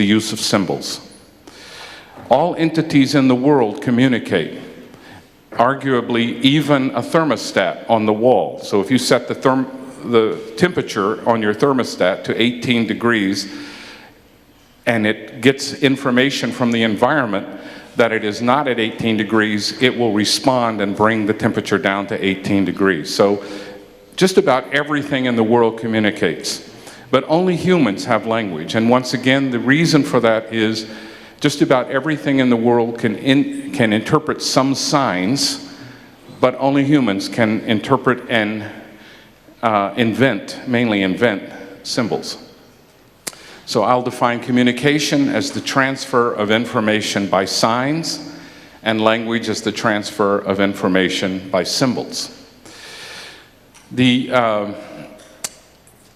the use of symbols. All entities in the world communicate. Arguably, even a thermostat on the wall. So if you set the temperature on your thermostat to 18 degrees, and it gets information from the environment that it is not at 18 degrees, it will respond and bring the temperature down to 18 degrees. So just about everything in the world communicates. But only humans have language. And once again, the reason for that is just about everything in the world can interpret some signs, but only humans can interpret and mainly invent symbols. So I'll define communication as the transfer of information by signs, and language as the transfer of information by symbols. The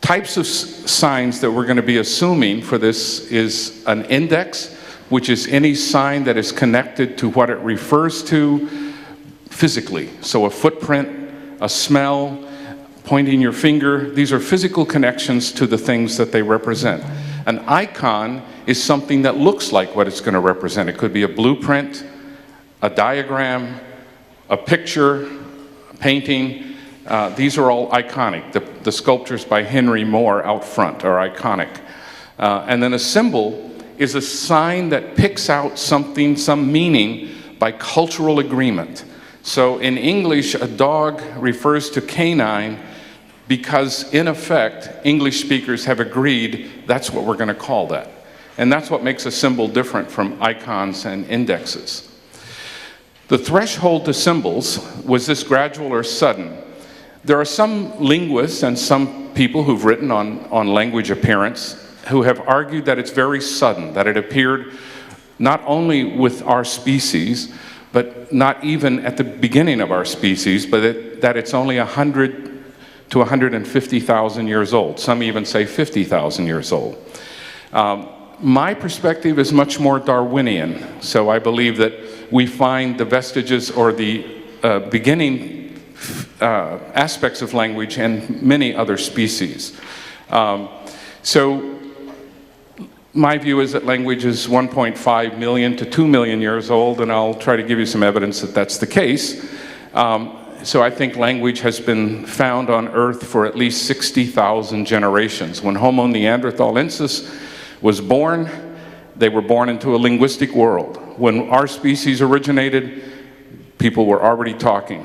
types of signs that we're going to be assuming for this is an index, which is any sign that is connected to what it refers to physically. So a footprint, a smell, pointing your finger, these are physical connections to the things that they represent. An icon is something that looks like what it's going to represent. It could be a blueprint, a diagram, a picture, a painting. These are all iconic. The sculptures by Henry Moore out front are iconic. And then a symbol is a sign that picks out something, some meaning, by cultural agreement. So in English, a dog refers to canine because, in effect, English speakers have agreed that's what we're going to call that. And that's what makes a symbol different from icons and indexes. The threshold to symbols, was this gradual or sudden? There are some linguists and some people who've written on language appearance who have argued that it's very sudden, that it appeared not only with our species, but not even at the beginning of our species, but that it's only 100 to 150,000 years old. Some even say 50,000 years old. My perspective is much more Darwinian, so I believe that we find the vestiges or the beginning aspects of language in many other species. So my view is that language is 1.5 million to 2 million years old, and I'll try to give you some evidence that that's the case. So I think language has been found on Earth for at least 60,000 generations. When Homo neanderthalensis was born, they were born into a linguistic world. When our species originated, people were already talking.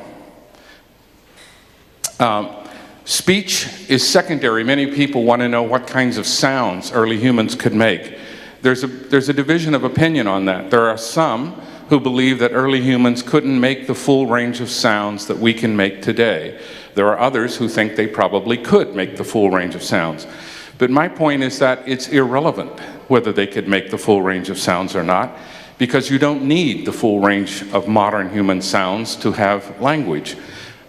Speech is secondary. Many people want to know what kinds of sounds early humans could make. There's a division of opinion on that. There are some who believe that early humans couldn't make the full range of sounds that we can make today. There are others who think they probably could make the full range of sounds. But my point is that it's irrelevant whether they could make the full range of sounds or not, because you don't need the full range of modern human sounds to have language.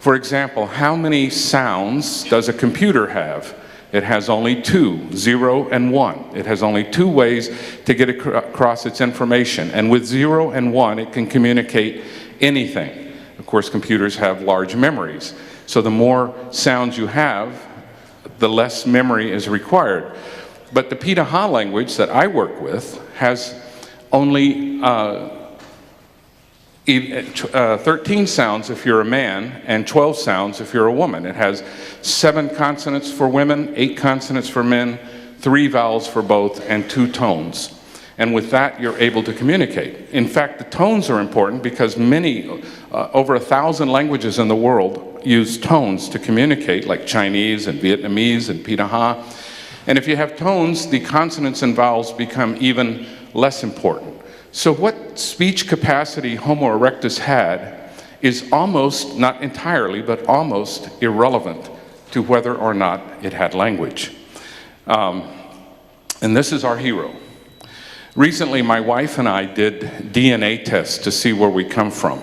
For example, how many sounds does a computer have? It has only 2, 0 and 1. It has only 2 ways to get across its information. And with 0 and 1, it can communicate anything. Of course, computers have large memories. So the more sounds you have, the less memory is required. But the Pitaha language that I work with has only 13 sounds if you're a man, and 12 sounds if you're a woman. It has 7 consonants for women, 8 consonants for men, 3 vowels for both, and 2 tones. And with that, you're able to communicate. In fact, the tones are important because many, over 1,000 languages in the world use tones to communicate, like Chinese and Vietnamese and Pitaha. And if you have tones, the consonants and vowels become even less important. So what speech capacity Homo erectus had is almost, not entirely, but almost irrelevant to whether or not it had language. And this is our hero. Recently, my wife and I did DNA tests to see where we come from.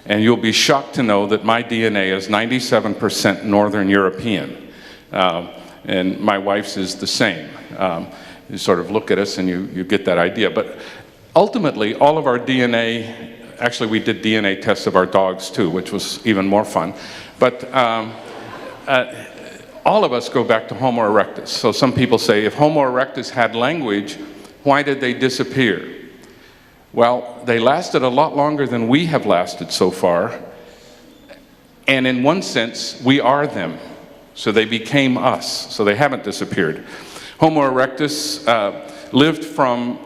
And you'll be shocked to know that my DNA is 97% Northern European. And my wife's is the same. You sort of look at us and you get that idea. But ultimately, all of our DNA, actually we did DNA tests of our dogs too, which was even more fun. But all of us go back to Homo erectus. So some people say if Homo erectus had language, Why did they disappear? Well, they lasted a lot longer than we have lasted so far. And in one sense, we are them. So they became us. So they haven't disappeared. Homo erectus lived from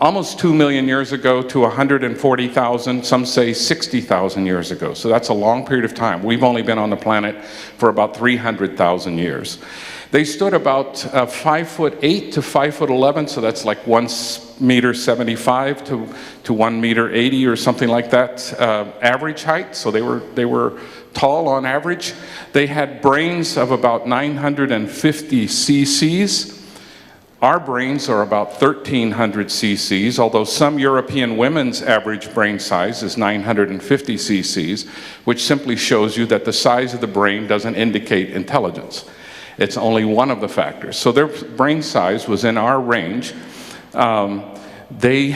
almost 2 million years ago to 140,000, some say 60,000 years ago. So that's a long period of time. We've only been on the planet for about 300,000 years. They stood about 5'8" to 5'11", so that's like 1.75 to 1.80 m or something like that, average height. So they were tall on average. They had brains of about 950 cc's. Our brains are about 1,300 cc's, although some European women's average brain size is 950 cc's, which simply shows you that the size of the brain doesn't indicate intelligence. It's only one of the factors. So their brain size was in our range. They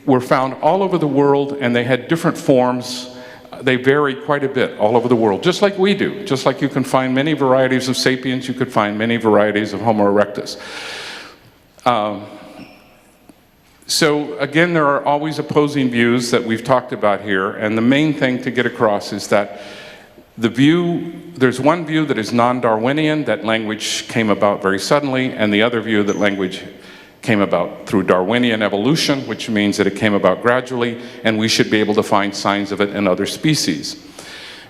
were found all over the world, and they had different forms. They vary quite a bit all over the world, just like we do. Just like you can find many varieties of sapiens, you could find many varieties of Homo erectus. So again, there are always opposing views that we've talked about here, and the main thing to get across is that there's one view that is non-Darwinian, that language came about very suddenly, and the other view that language came about through Darwinian evolution, which means that it came about gradually, and we should be able to find signs of it in other species.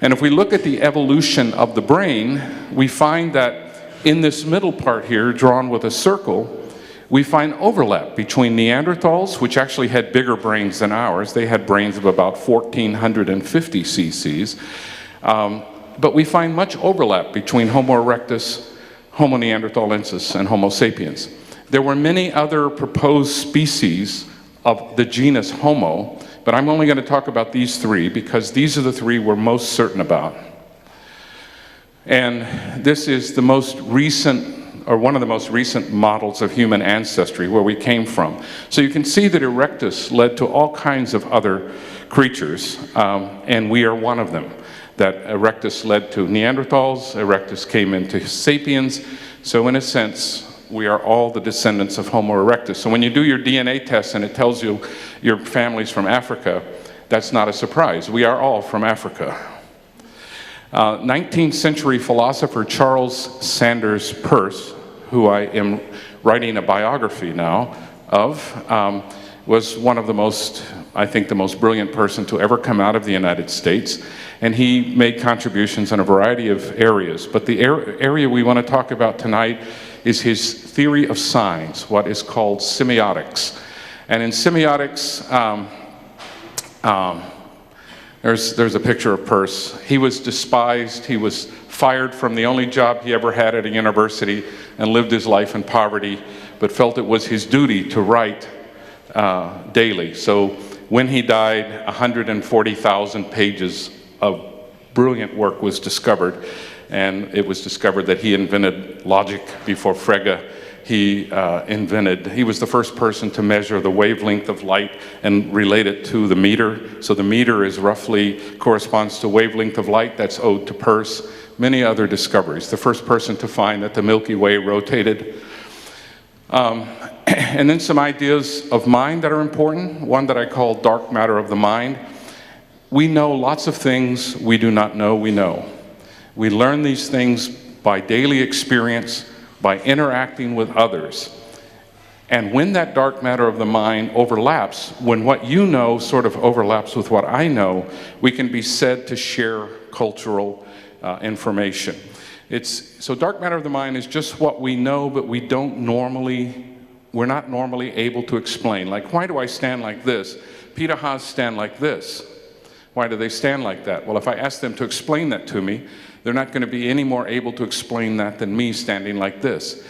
And if we look at the evolution of the brain, we find that in this middle part here, drawn with a circle, we find overlap between Neanderthals, which actually had bigger brains than ours. They had brains of about 1,450 cc's. But we find much overlap between Homo erectus, Homo neanderthalensis, and Homo sapiens. There were many other proposed species of the genus Homo, but I'm only going to talk about these three because these are the three we're most certain about. And this is the most recent, or one of the most recent models of human ancestry, where we came from. So you can see that erectus led to all kinds of other creatures, and we are one of them. That erectus led to Neanderthals, erectus came into sapiens, so in a sense, we are all the descendants of Homo erectus. So when you do your DNA test and it tells you your family's from Africa, that's not a surprise. We are all from Africa. 19th century philosopher Charles Sanders Peirce, who I am writing a biography now of, was one of the most, I think, the most brilliant person to ever come out of the United States. And he made contributions in a variety of areas. But the area we want to talk about tonight is his theory of signs, what is called semiotics. And in semiotics, there's a picture of Peirce. He was despised. He was fired from the only job he ever had at a university and lived his life in poverty, but felt it was his duty to write daily. So when he died, 140,000 pages of brilliant work was discovered, and it was discovered that he invented logic before Frege. He was the first person to measure the wavelength of light and relate it to the meter. So the meter is roughly corresponds to wavelength of light. That's owed to Peirce. Many other discoveries. The first person to find that the Milky Way rotated. And then some ideas of mind that are important. One that I call dark matter of the mind. We know lots of things we do not know we know. We learn these things by daily experience, by interacting with others. And when that dark matter of the mind overlaps, when what you know sort of overlaps with what I know, we can be said to share cultural information. So dark matter of the mind is just what we know, but we're not normally able to explain. Like, why do I stand like this? Peter Haas stand like this. Why do they stand like that? Well, if I ask them to explain that to me, they're not going to be any more able to explain that than me standing like this.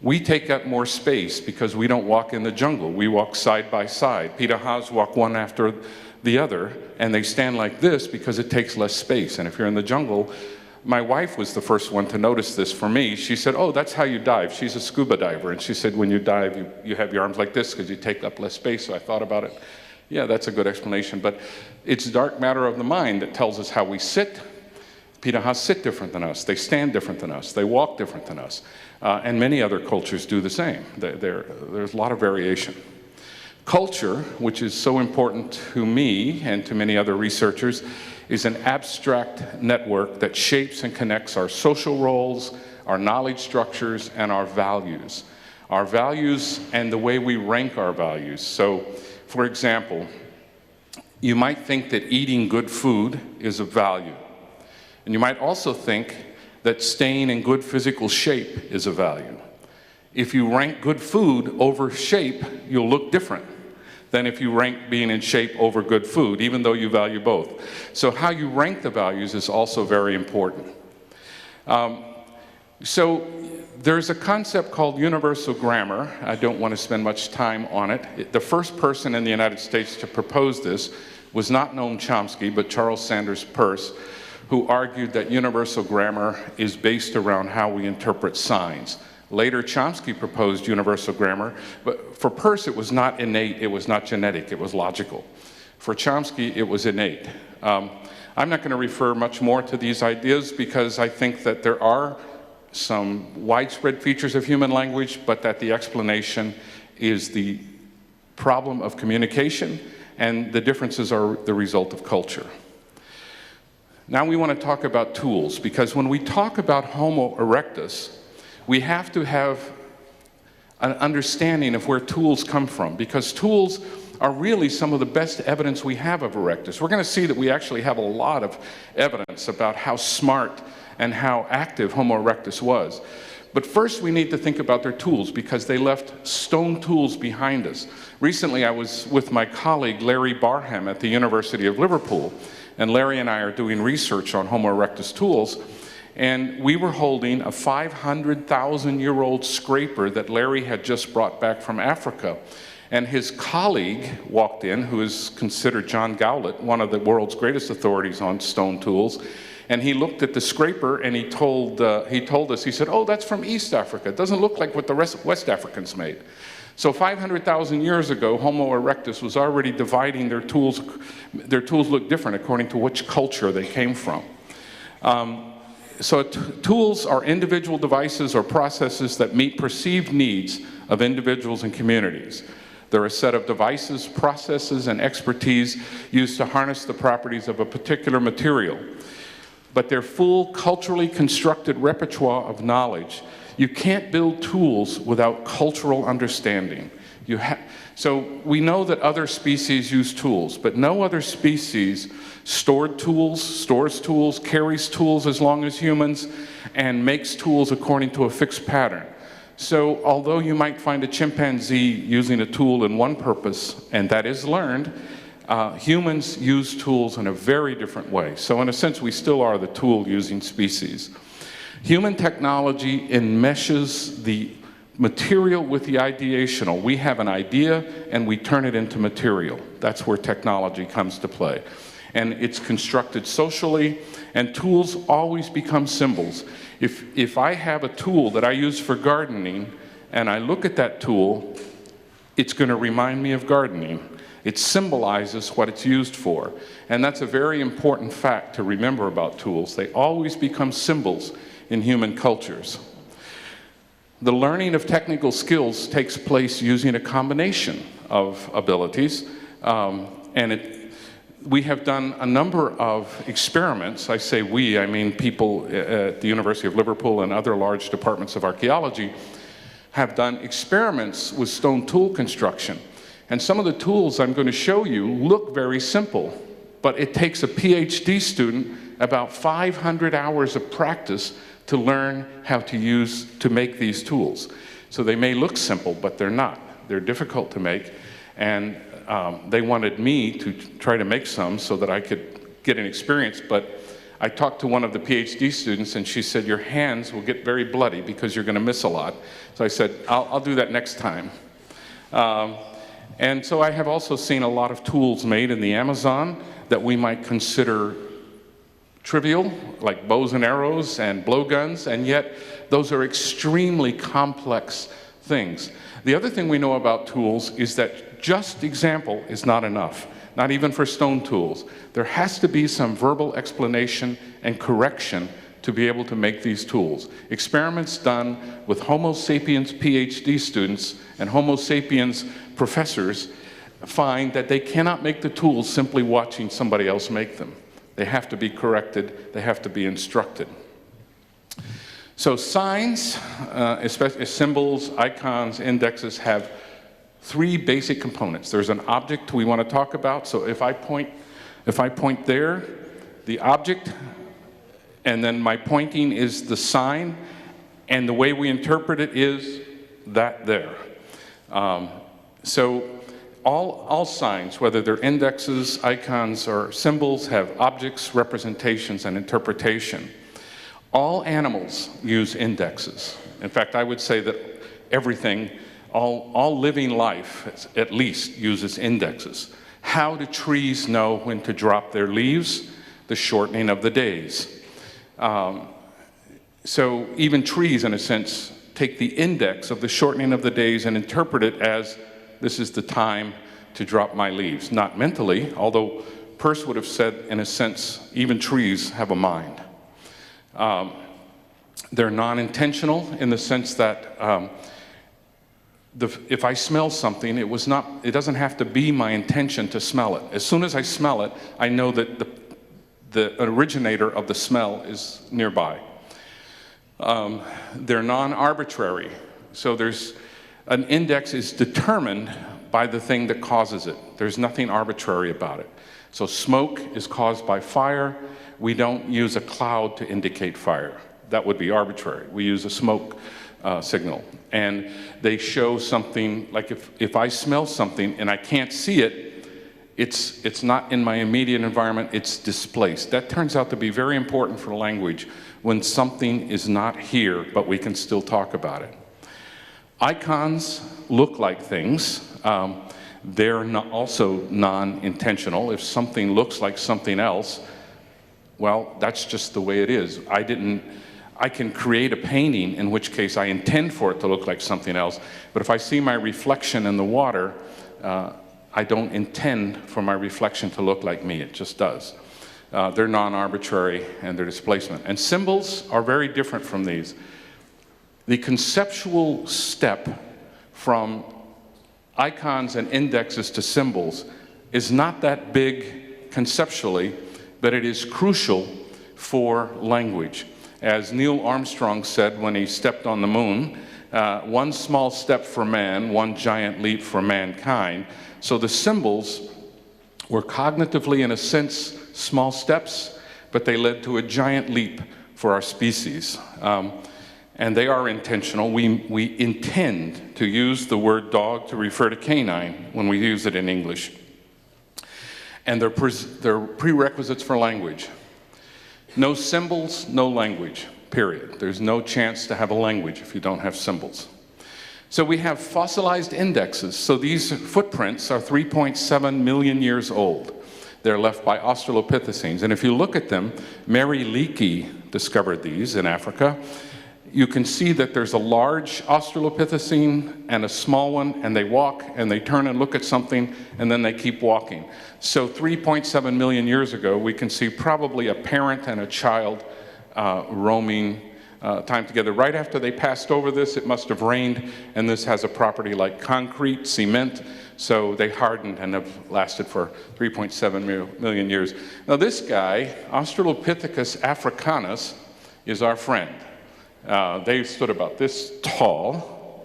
We take up more space because we don't walk in the jungle. We walk side by side. Peter Haas walk one after the other, and they stand like this because it takes less space. And if you're in the jungle, my wife was the first one to notice this for me. She said, oh, that's how you dive. She's a scuba diver. And she said, when you dive, you have your arms like this because you take up less space. So I thought about it. Yeah, that's a good explanation. But it's dark matter of the mind that tells us how we sit. Peter Haas sit different than us. They stand different than us. They walk different than us. And many other cultures do the same. There's a lot of variation. Culture, which is so important to me and to many other researchers, is an abstract network that shapes and connects our social roles, our knowledge structures, and our values. Our values and the way we rank our values. So, for example, you might think that eating good food is of value. And you might also think that staying in good physical shape is of value. If you rank good food over shape, you'll look different than if you rank being in shape over good food, even though you value both. So how you rank the values is also very important. So there's a concept called universal grammar. I don't want to spend much time on it. The first person in the United States to propose this was not Noam Chomsky, but Charles Sanders Peirce, who argued that universal grammar is based around how we interpret signs. Later, Chomsky proposed universal grammar, but for Peirce it was not innate, it was not genetic, it was logical. For Chomsky, it was innate. I'm not going to refer much more to these ideas because I think that there are some widespread features of human language, but that the explanation is the problem of communication, and the differences are the result of culture. Now we want to talk about tools, because when we talk about Homo erectus, we have to have an understanding of where tools come from, because tools are really some of the best evidence we have of erectus. We're going to see that we actually have a lot of evidence about how smart and how active Homo erectus was. But first we need to think about their tools, because they left stone tools behind us. Recently I was with my colleague Larry Barham at the University of Liverpool, and Larry and I are doing research on Homo erectus tools, and we were holding a 500,000-year-old scraper that Larry had just brought back from Africa. And his colleague walked in, who is considered John Gowlett, one of the world's greatest authorities on stone tools, and he looked at the scraper and he told us, he said, "Oh, that's from East Africa. It doesn't look like what the rest of West Africans made." So 500,000 years ago, Homo erectus was already dividing their tools. Their tools look different according to which culture they came from. So tools are individual devices or processes that meet perceived needs of individuals and communities. They're a set of devices, processes, and expertise used to harness the properties of a particular material. But their full culturally constructed repertoire of knowledge. You can't build tools without cultural understanding. So we know that other species use tools, but no other species stores tools, carries tools as long as humans, and makes tools according to a fixed pattern. So although you might find a chimpanzee using a tool in one purpose, and that is learned, humans use tools in a very different way. So in a sense, we still are the tool-using species. Human technology enmeshes the material with the ideational. We have an idea and we turn it into material. That's where technology comes to play. And it's constructed socially, and tools always become symbols. If I have a tool that I use for gardening and I look at that tool, it's going to remind me of gardening. It symbolizes what it's used for. And that's a very important fact to remember about tools. They always become symbols in human cultures. The learning of technical skills takes place using a combination of abilities, we have done a number of experiments. I say we, I mean people at the University of Liverpool and other large departments of archaeology have done experiments with stone tool construction. And some of the tools I'm going to show you look very simple, but it takes a PhD student about 500 hours of practice to learn how to make these tools. So they may look simple, but they're not. They're difficult to make, and they wanted me to try to make some so that I could get an experience, but I talked to one of the PhD students and she said, "Your hands will get very bloody because you're going to miss a lot." So I said, I'll do that next time. And so I have also seen a lot of tools made in the Amazon that we might consider trivial, like bows and arrows and blowguns, and yet those are extremely complex things. The other thing we know about tools is that just example is not enough, not even for stone tools. There has to be some verbal explanation and correction to be able to make these tools. Experiments done with Homo sapiens PhD students and Homo sapiens professors find that they cannot make the tools simply watching somebody else make them. They have to be corrected, they have to be instructed. So signs, especially symbols, icons, indexes, have three basic components. There's an object we want to talk about, so if I point there, the object, and then my pointing is the sign, and the way we interpret it is that there. So all signs, whether they're indexes, icons, or symbols, have objects, representations, and interpretation. All animals use indexes. In fact, I would say that everything, all living life at least, uses indexes. How do trees know when to drop their leaves? The shortening of the days. So even trees, in a sense, take the index of the shortening of the days and interpret it as, this is the time to drop my leaves. Not mentally, although Peirce would have said, in a sense, even trees have a mind. They're non-intentional in the sense that if I smell something, it doesn't have to be my intention to smell it. As soon as I smell it, I know that the originator of the smell is nearby. They're non-arbitrary. So an index is determined by the thing that causes it. There's nothing arbitrary about it. So smoke is caused by fire. We don't use a cloud to indicate fire. That would be arbitrary. We use a smoke signal. And they show something, like if I smell something and I can't see it, it's not in my immediate environment, it's displaced. That turns out to be very important for language when something is not here, but we can still talk about it. Icons look like things. They're also non-intentional. If something looks like something else, well, that's just the way it is. I can create a painting, in which case I intend for it to look like something else, but if I see my reflection in the water, I don't intend for my reflection to look like me, it just does. They're non-arbitrary and they're displacement. And symbols are very different from these. The conceptual step from icons and indexes to symbols is not that big conceptually, but it is crucial for language. As Neil Armstrong said when he stepped on the moon, one small step for man, one giant leap for mankind. So the symbols were cognitively, in a sense, small steps, but they led to a giant leap for our species. And they are intentional. We intend to use the word dog to refer to canine when we use it in English. And they're prerequisites for language. No symbols, no language, period. There's no chance to have a language if you don't have symbols. So we have fossilized indexes. So these footprints are 3.7 million years old. They're left by Australopithecines. And if you look at them, Mary Leakey discovered these in Africa. You can see that there's a large Australopithecine and a small one, and they walk and they turn and look at something, and then they keep walking. So 3.7 million years ago, we can see probably a parent and a child roaming time together. Right after they passed over this, it must have rained, and this has a property like concrete, cement, so they hardened and have lasted for 3.7 million years. Now this guy, Australopithecus africanus, is our friend. They stood about this tall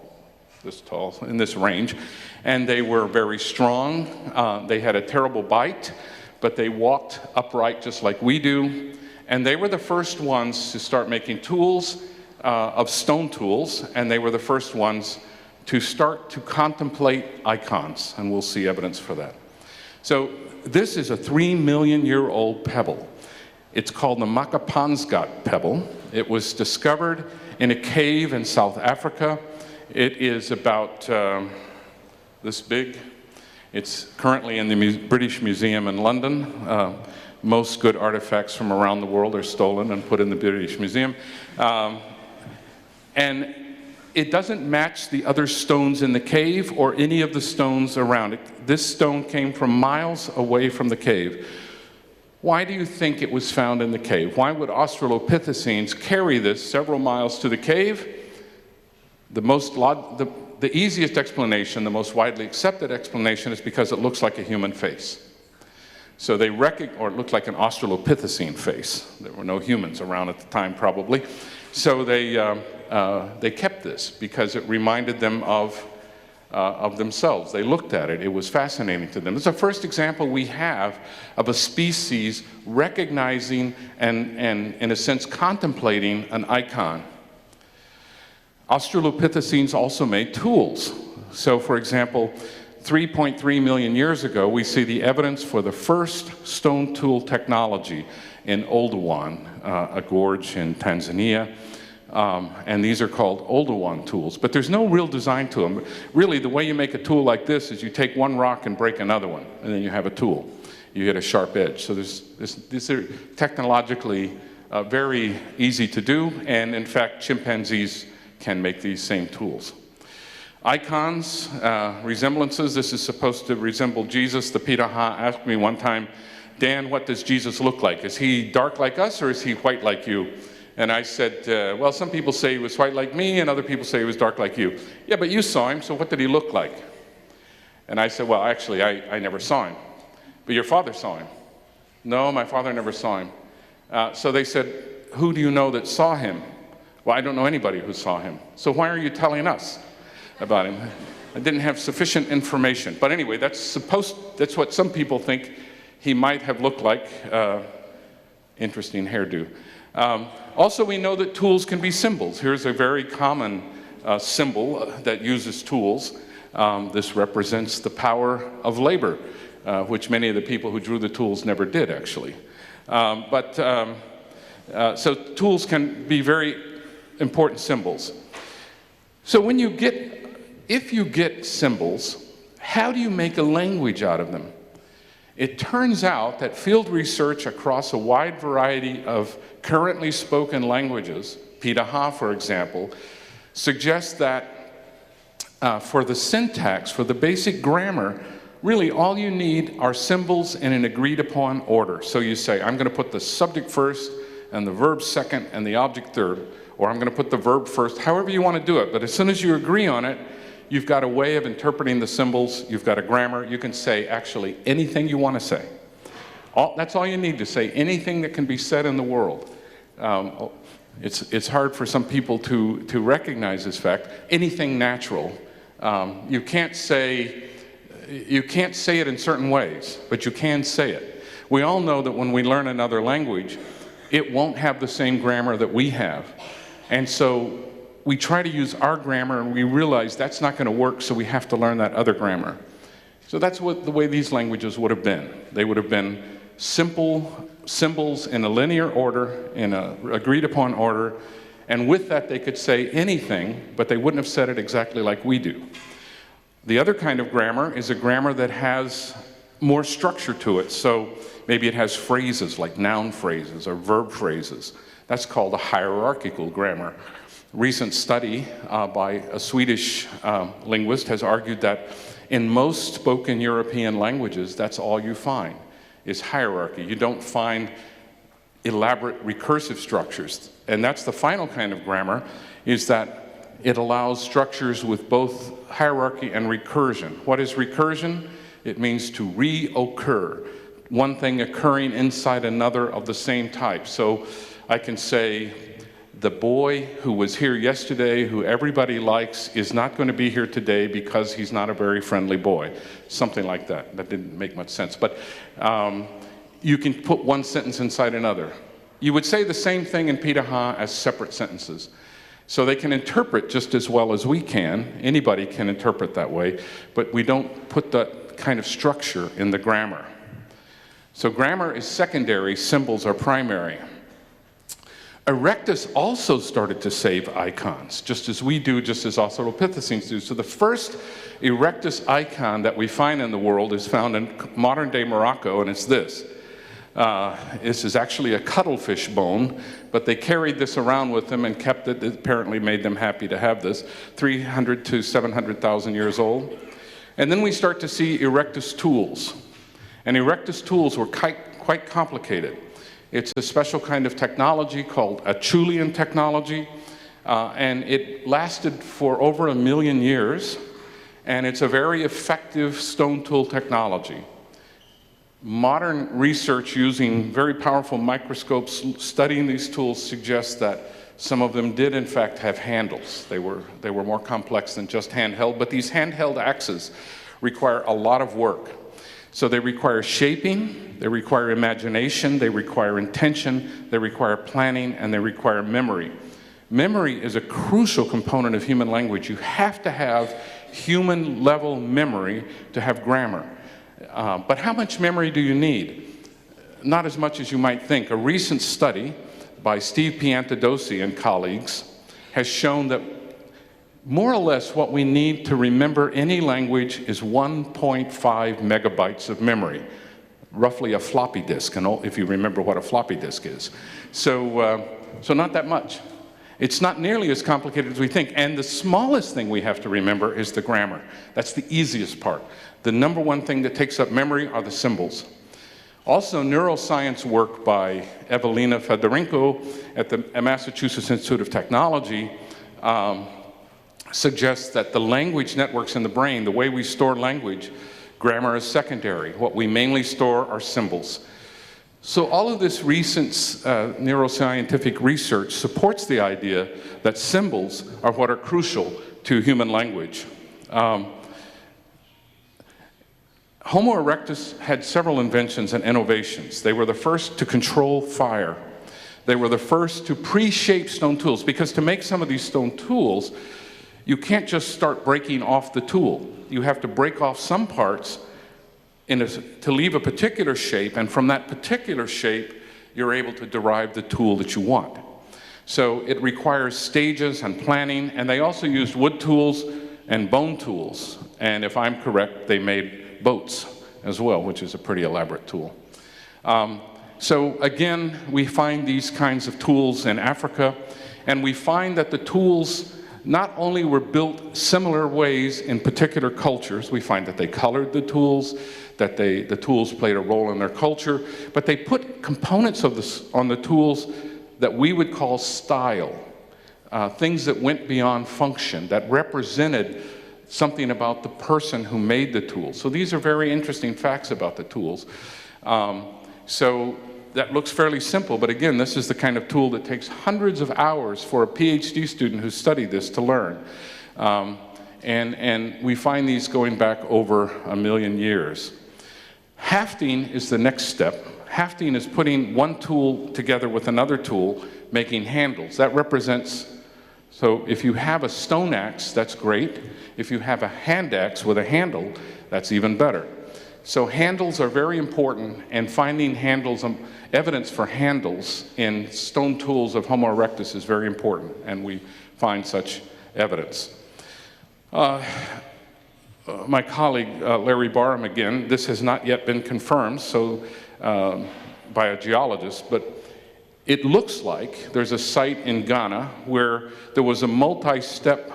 in this range, and they were very strong. They had a terrible bite, but they walked upright just like we do. And they were the first ones to start making tools, of stone tools, and they were the first ones to start to contemplate icons, and we'll see evidence for that. So this is a 3 million year old pebble. It's called the Makapansgat pebble. It was discovered in a cave in South Africa. It is about this big. It's currently in the British Museum in London. Most good artifacts from around the world are stolen and put in the British Museum. And it doesn't match the other stones in the cave or any of the stones around it. This stone came from miles away from the cave. Why do you think it was found in the cave? Why would Australopithecines carry this several miles to the cave? The the easiest explanation, the most widely accepted explanation, is because it looks like a human face. So they or it looked like an Australopithecine face. There were no humans around at the time, probably. So they kept this because it reminded them of themselves. They looked at it. It was fascinating to them. It's the first example we have of a species recognizing and in a sense, contemplating an icon. Australopithecines also made tools. So, for example, 3.3 million years ago, we see the evidence for the first stone tool technology in Oldowan, a gorge in Tanzania. And these are called Oldowan tools. But there's no real design to them. Really, the way you make a tool like this is you take one rock and break another one, and then you have a tool. You get a sharp edge. So these are technologically very easy to do, and in fact, chimpanzees can make these same tools. Icons, resemblances, this is supposed to resemble Jesus. The Piraha asked me one time, Dan, what does Jesus look like? Is he dark like us, or is he white like you? And I said, well, some people say he was white like me, and other people say he was dark like you. Yeah, but you saw him, so what did he look like? And I said, well, actually, I never saw him. But your father saw him. No, my father never saw him. So they said, who do you know that saw him? Well, I don't know anybody who saw him. So why are you telling us about him? I didn't have sufficient information. But anyway, that's what some people think he might have looked like. Interesting hairdo. Also, we know that tools can be symbols. Here's a very common symbol that uses tools. This represents the power of labor, which many of the people who drew the tools never did, actually. So tools can be very important symbols. So if you get symbols, how do you make a language out of them? It turns out that field research across a wide variety of currently spoken languages, Piraha, for example, suggests that for the syntax, for the basic grammar, really all you need are symbols in an agreed upon order. So you say, I'm going to put the subject first, and the verb second, and the object third, or I'm going to put the verb first, however you want to do it. But as soon as you agree on it, you've got a way of interpreting the symbols, you've got a grammar, you can say actually anything you want to say. That's all you need to say, anything that can be said in the world. It's hard for some people to recognize this fact. Anything natural. You can't say it in certain ways, but you can say it. We all know that when we learn another language, it won't have the same grammar that we have. And so we try to use our grammar, and we realize that's not going to work, so we have to learn that other grammar. So that's the way these languages would have been. They would have been simple symbols in a linear order, in an agreed upon order, and with that they could say anything, but they wouldn't have said it exactly like we do. The other kind of grammar is a grammar that has more structure to it. So maybe it has phrases like noun phrases or verb phrases. That's called a hierarchical grammar. Recent study by a Swedish linguist has argued that in most spoken European languages, that's all you find is hierarchy. You don't find elaborate recursive structures. And that's the final kind of grammar, is that it allows structures with both hierarchy and recursion. What is recursion? It means to reoccur, one thing occurring inside another of the same type. So I can say, the boy who was here yesterday, who everybody likes, is not going to be here today because he's not a very friendly boy. Something like that. That didn't make much sense. But you can put one sentence inside another. You would say the same thing in Piraha as separate sentences. So they can interpret just as well as we can. Anybody can interpret that way, but we don't put that kind of structure in the grammar. So grammar is secondary, symbols are primary. Erectus also started to save icons, just as we do, just as Australopithecines do. So the first Erectus icon that we find in the world is found in modern-day Morocco, and it's this. This is actually a cuttlefish bone, but they carried this around with them and kept it. It apparently made them happy to have this. 300 to 700,000 years old. And then we start to see Erectus tools. And Erectus tools were quite complicated. It's a special kind of technology called Acheulean technology. And it lasted for over 1 million years, and it's a very effective stone tool technology. Modern research using very powerful microscopes studying these tools suggests that some of them did in fact have handles. They were more complex than just handheld, but these handheld axes require a lot of work. So they require shaping, they require imagination, they require intention, they require planning, and they require memory. Memory is a crucial component of human language. You have to have human-level memory to have grammar. But how much memory do you need? Not as much as you might think. A recent study by Steve Piantadosi and colleagues has shown that more or less what we need to remember any language is 1.5 megabytes of memory, roughly a floppy disk, if you remember what a floppy disk is. So not that much. It's not nearly as complicated as we think. And the smallest thing we have to remember is the grammar. That's the easiest part. The number one thing that takes up memory are the symbols. Also, neuroscience work by Evelina Fedorenko at the Massachusetts Institute of Technology suggests that the language networks in the brain, the way we store language, grammar is secondary. What we mainly store are symbols. So all of this recent neuroscientific research supports the idea that symbols are what are crucial to human language. Homo erectus had several inventions and innovations. They were the first to control fire. They were the first to pre-shape stone tools, because to make some of these stone tools, you can't just start breaking off the tool. You have to break off some parts to leave a particular shape, and from that particular shape, you're able to derive the tool that you want. So it requires stages and planning, and they also used wood tools and bone tools. And if I'm correct, they made boats as well, which is a pretty elaborate tool. So again, we find these kinds of tools in Africa, and we find that the tools not only were built similar ways in particular cultures, we find that they colored the tools, that the tools played a role in their culture, but they put components of on the tools that we would call style, things that went beyond function, that represented something about the person who made the tool. So these are very interesting facts about the tools. So that looks fairly simple, but again, this is the kind of tool that takes hundreds of hours for a PhD student who studied this to learn. And we find these going back over 1 million years. Hafting is the next step. Hafting is putting one tool together with another tool, making handles. That represents, so if you have a stone axe, that's great. If you have a hand axe with a handle, that's even better. So handles are very important, and finding handles, evidence for handles in stone tools of Homo erectus is very important, and we find such evidence. My colleague, Larry Barham, again, this has not yet been confirmed by a geologist, but it looks like there's a site in Ghana where there was a multi-step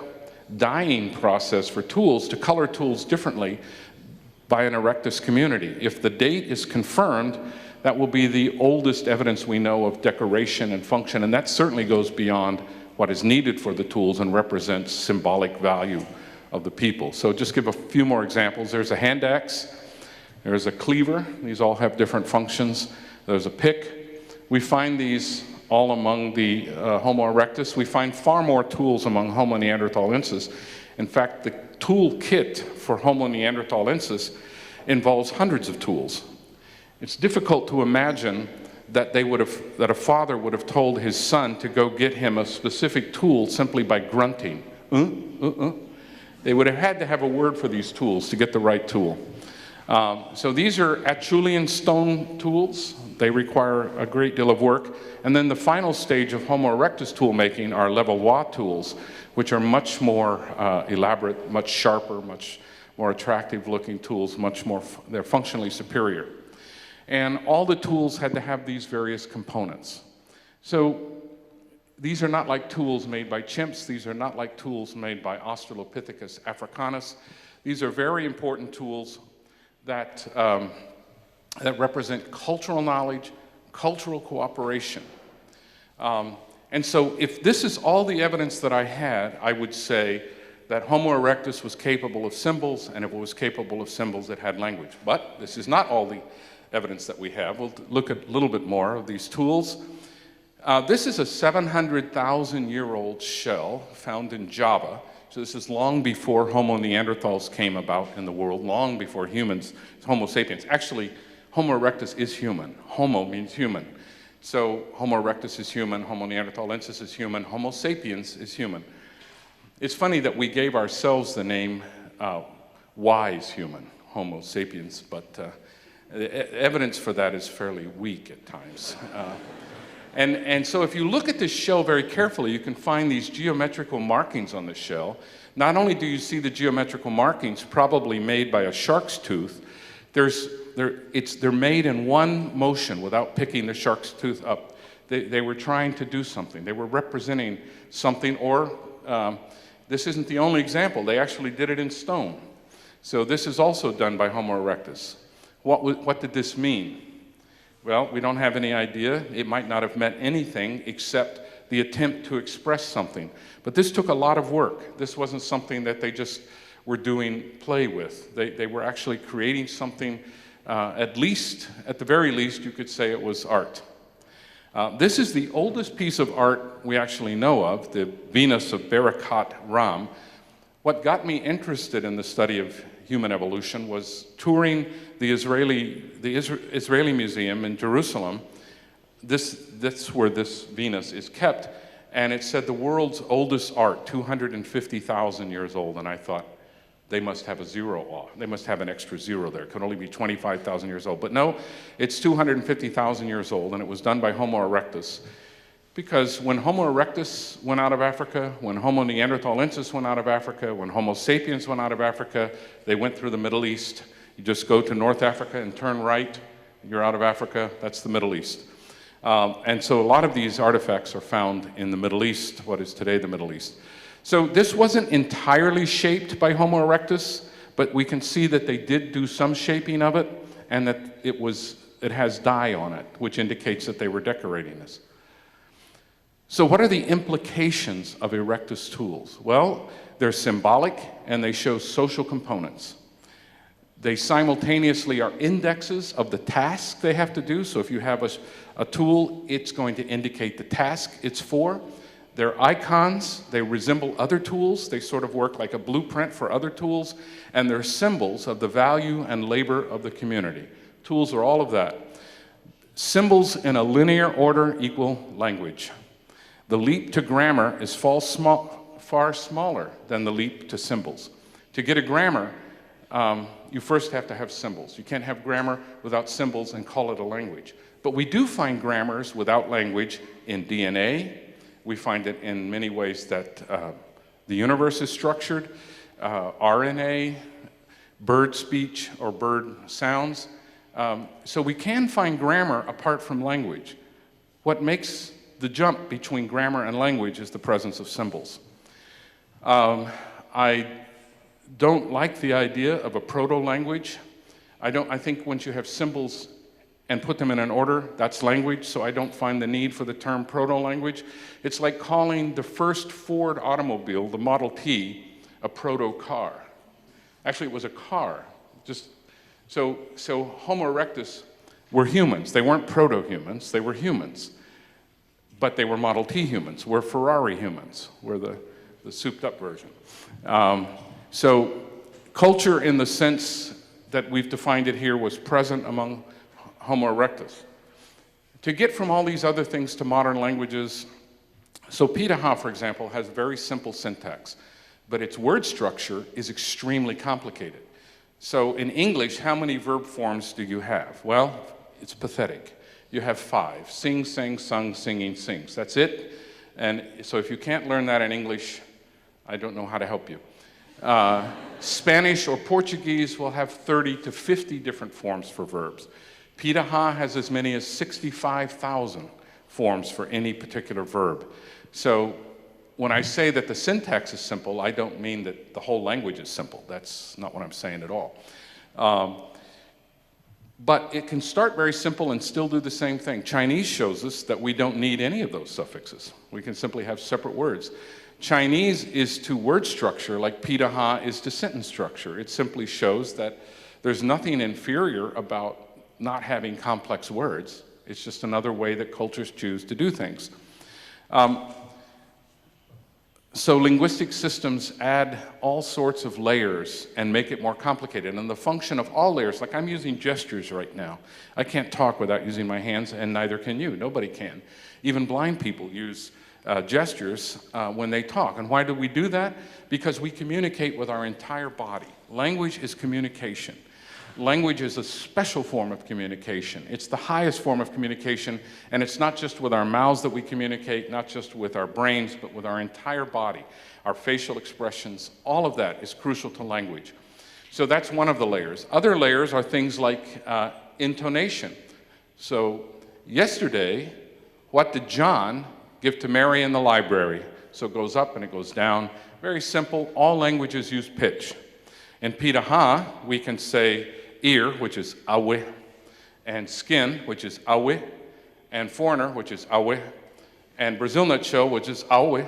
dyeing process for tools to color tools differently by an erectus community. If the date is confirmed, that will be the oldest evidence we know of decoration and function, and that certainly goes beyond what is needed for the tools and represents symbolic value of the people. So just give a few more examples. There's a hand axe, there's a cleaver, these all have different functions. There's a pick. We find these all among the Homo erectus. We find far more tools among Homo neanderthalensis. In fact, the tool kit for Homo neanderthalensis involves hundreds of tools. It's difficult to imagine that that a father would have told his son to go get him a specific tool simply by grunting. They would have had to have a word for these tools to get the right tool. So these are Acheulean stone tools. They require a great deal of work. And then the final stage of Homo erectus tool making are Levallois tools, which are much more elaborate, much sharper, much more attractive looking tools, they're functionally superior. And all the tools had to have these various components. So these are not like tools made by chimps. These are not like tools made by Australopithecus africanus. These are very important tools that represent cultural knowledge, cultural cooperation. And And so if this is all the evidence that I had, I would say that Homo erectus was capable of symbols, and if it was capable of symbols, it had language. But this is not all the evidence that we have. We'll look at a little bit more of these tools. This is a 700,000-year-old shell found in Java. So this is long before Homo neanderthals came about in the world, long before humans, Homo sapiens. Actually, Homo erectus is human. Homo means human. So Homo erectus is human, Homo neanderthalensis is human, Homo sapiens is human. It's funny that we gave ourselves the name wise human, Homo sapiens, but evidence for that is fairly weak at times. And so if you look at this shell very carefully, you can find these geometrical markings on the shell. Not only do you see the geometrical markings probably made by a shark's tooth, they're made in one motion without picking the shark's tooth up. They were trying to do something. They were representing something, or this isn't the only example. They actually did it in stone. So this is also done by Homo erectus. What did this mean? Well, we don't have any idea. It might not have meant anything except the attempt to express something. But this took a lot of work. This wasn't something that they just were doing play with. They were actually creating something, at the very least, you could say it was art. This is the oldest piece of art we actually know of, the Venus of Barakat Ram. What got me interested in the study of human evolution was touring the Israeli Museum in Jerusalem. That's where this Venus is kept, and it said the world's oldest art, 250,000 years old, and I thought, they must have a zero off. They must have an extra zero there. It could only be 25,000 years old. But no, it's 250,000 years old, and it was done by Homo erectus. Because when Homo erectus went out of Africa, when Homo neanderthalensis went out of Africa, when Homo sapiens went out of Africa, they went through the Middle East. You just go to North Africa and turn right, you're out of Africa, that's the Middle East. And so a lot of these artifacts are found in the Middle East, what is today the Middle East. So this wasn't entirely shaped by Homo erectus, but we can see that they did do some shaping of it, and that it has dye on it, which indicates that they were decorating this. So what are the implications of erectus tools? Well, they're symbolic, and they show social components. They simultaneously are indexes of the task they have to do. So if you have a tool, it's going to indicate the task it's for. They're icons, they resemble other tools, they sort of work like a blueprint for other tools, and they're symbols of the value and labor of the community. Tools are all of that. Symbols in a linear order equal language. The leap to grammar is far smaller than the leap to symbols. To get a grammar, you first have to have symbols. You can't have grammar without symbols and call it a language. But we do find grammars without language in DNA. We find it in many ways that the universe is structured, RNA, bird speech, or bird sounds. So we can find grammar apart from language. What makes the jump between grammar and language is the presence of symbols. I don't like the idea of a proto-language. I think once you have symbols and put them in an order, that's language, so I don't find the need for the term proto-language. It's like calling the first Ford automobile, the Model T, a proto-car. Actually, it was a car. So Homo erectus were humans. They weren't proto-humans, they were humans. But they were Model T humans. We're Ferrari humans. We're the souped-up version. So culture, in the sense that we've defined it here, was present among Homo erectus. To get from all these other things to modern languages, so Pitaha, for example, has very simple syntax, but its word structure is extremely complicated. So in English, how many verb forms do you have? Well, it's pathetic. You have 5. Sing, sang, sung, singing, sings. That's it. And so if you can't learn that in English, I don't know how to help you. Spanish or Portuguese will have 30 to 50 different forms for verbs. Pitaha has as many as 65,000 forms for any particular verb. So when I say that the syntax is simple, I don't mean that the whole language is simple. That's not what I'm saying at all. But it can start very simple and still do the same thing. Chinese shows us that we don't need any of those suffixes. We can simply have separate words. Chinese is to word structure like pitaha is to sentence structure. It simply shows that there's nothing inferior about not having complex words. It's just another way that cultures choose to do things. So linguistic systems add all sorts of layers and make it more complicated. And the function of all layers, like I'm using gestures right now. I can't talk without using my hands, and neither can you. Nobody can. Even blind people use gestures when they talk. And why do we do that? Because we communicate with our entire body. Language is communication. Language is a special form of communication. It's the highest form of communication, and it's not just with our mouths that we communicate, not just with our brains, but with our entire body. Our facial expressions, all of that is crucial to language. So that's one of the layers. Other layers are things like intonation. So yesterday, what did John give to Mary in the library? So it goes up and it goes down. Very simple. All languages use pitch. In pitaha, we can say ear, which is awe, and skin, which is awe, and foreigner, which is awe, and Brazil nut shell, which is awe,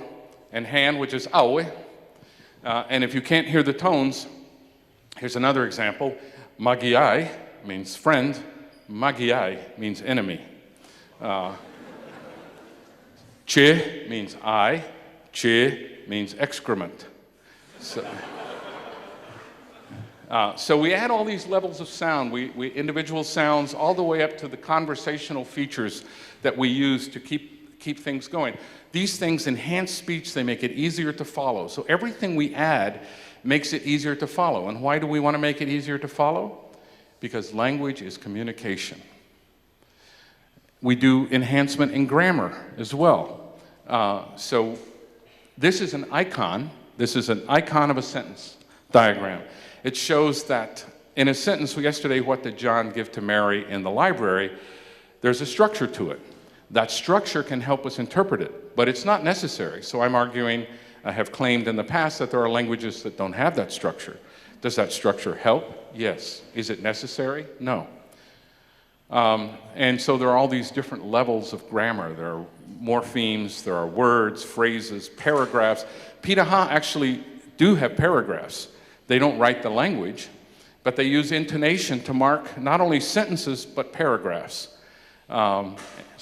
and hand, which is awe. And if you can't hear the tones, here's another example. Magiai means friend. Magiai means enemy. Che means eye. Che means excrement. So we add all these levels of sound, we individual sounds, all the way up to the conversational features that we use to keep things going. These things enhance speech, they make it easier to follow. So everything we add makes it easier to follow. And why do we want to make it easier to follow? Because language is communication. We do enhancement in grammar as well. So this is an icon. This is an icon of a sentence diagram. It shows that in a sentence yesterday, what did John give to Mary in the library? There's a structure to it. That structure can help us interpret it, but it's not necessary. So I'm arguing, I have claimed in the past that there are languages that don't have that structure. Does that structure help? Yes. Is it necessary? No. And so there are all these different levels of grammar. There are morphemes, there are words, phrases, paragraphs. Pitaha actually do have paragraphs. They don't write the language, but they use intonation to mark not only sentences, but paragraphs. So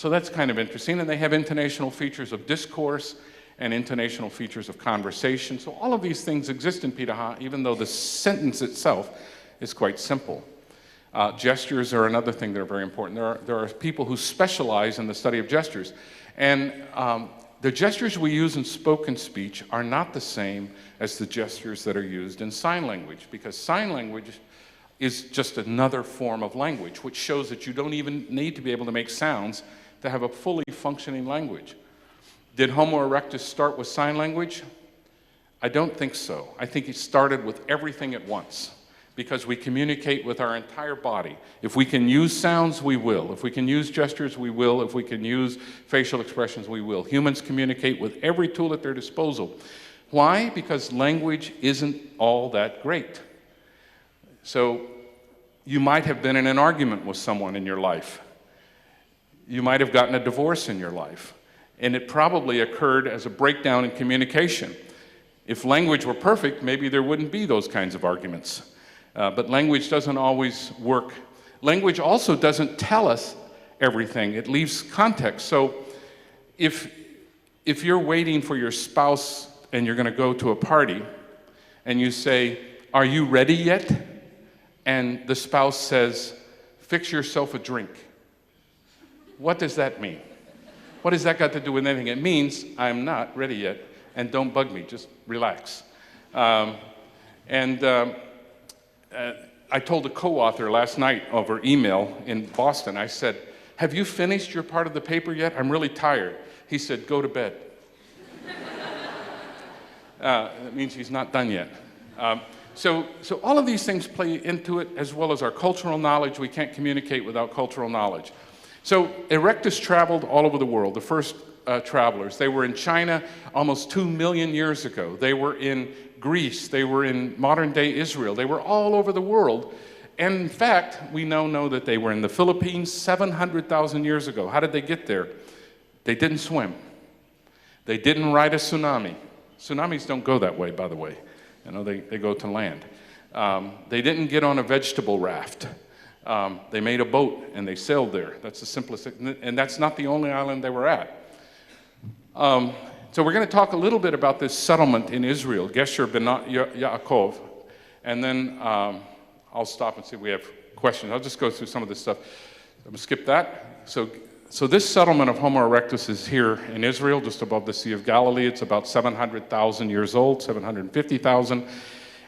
that's kind of interesting. And they have intonational features of discourse and intonational features of conversation. So all of these things exist in Pitaha, even though the sentence itself is quite simple. Gestures are another thing that are very important. There are people who specialize in the study of gestures. And the gestures we use in spoken speech are not the same as the gestures that are used in sign language, because sign language is just another form of language, which shows that you don't even need to be able to make sounds to have a fully functioning language. Did Homo erectus start with sign language? I don't think so. I think it started with everything at once, because we communicate with our entire body. If we can use sounds, we will. If we can use gestures, we will. If we can use facial expressions, we will. Humans communicate with every tool at their disposal. Why? Because language isn't all that great. So you might have been in an argument with someone in your life. You might have gotten a divorce in your life. And it probably occurred as a breakdown in communication. If language were perfect, maybe there wouldn't be those kinds of arguments. But language doesn't always work. Language also doesn't tell us everything. It leaves context. So if you're waiting for your spouse and you're going to go to a party and you say, "Are you ready yet?" and the spouse says, "Fix yourself a drink." What does that mean? What has that got to do with anything? It means I'm not ready yet, and don't bug me, just relax. I told a co-author last night over email in Boston, I said, "Have you finished your part of the paper yet? I'm really tired." He said, "Go to bed." That means he's not done yet. So all of these things play into it, as well as our cultural knowledge. We can't communicate without cultural knowledge. So Erectus traveled all over the world, the first travelers. They were in China almost 2 million years ago. They were in Greece. They were in modern-day Israel. They were all over the world. And in fact, we now know that they were in the Philippines 700,000 years ago. How did they get there? They didn't swim. They didn't ride a tsunami. Tsunamis don't go that way, by the way. You know, they go to land. They didn't get on a vegetable raft. They made a boat and they sailed there. That's the simplest, and that's not the only island they were at. So we're going to talk a little bit about this settlement in Israel, Gesher ben Yaakov, and then I'll stop and see if we have questions. I'll just go through some of this stuff. I'm going to skip that. So this settlement of Homo erectus is here in Israel, just above the Sea of Galilee. It's about 700,000 years old, 750,000.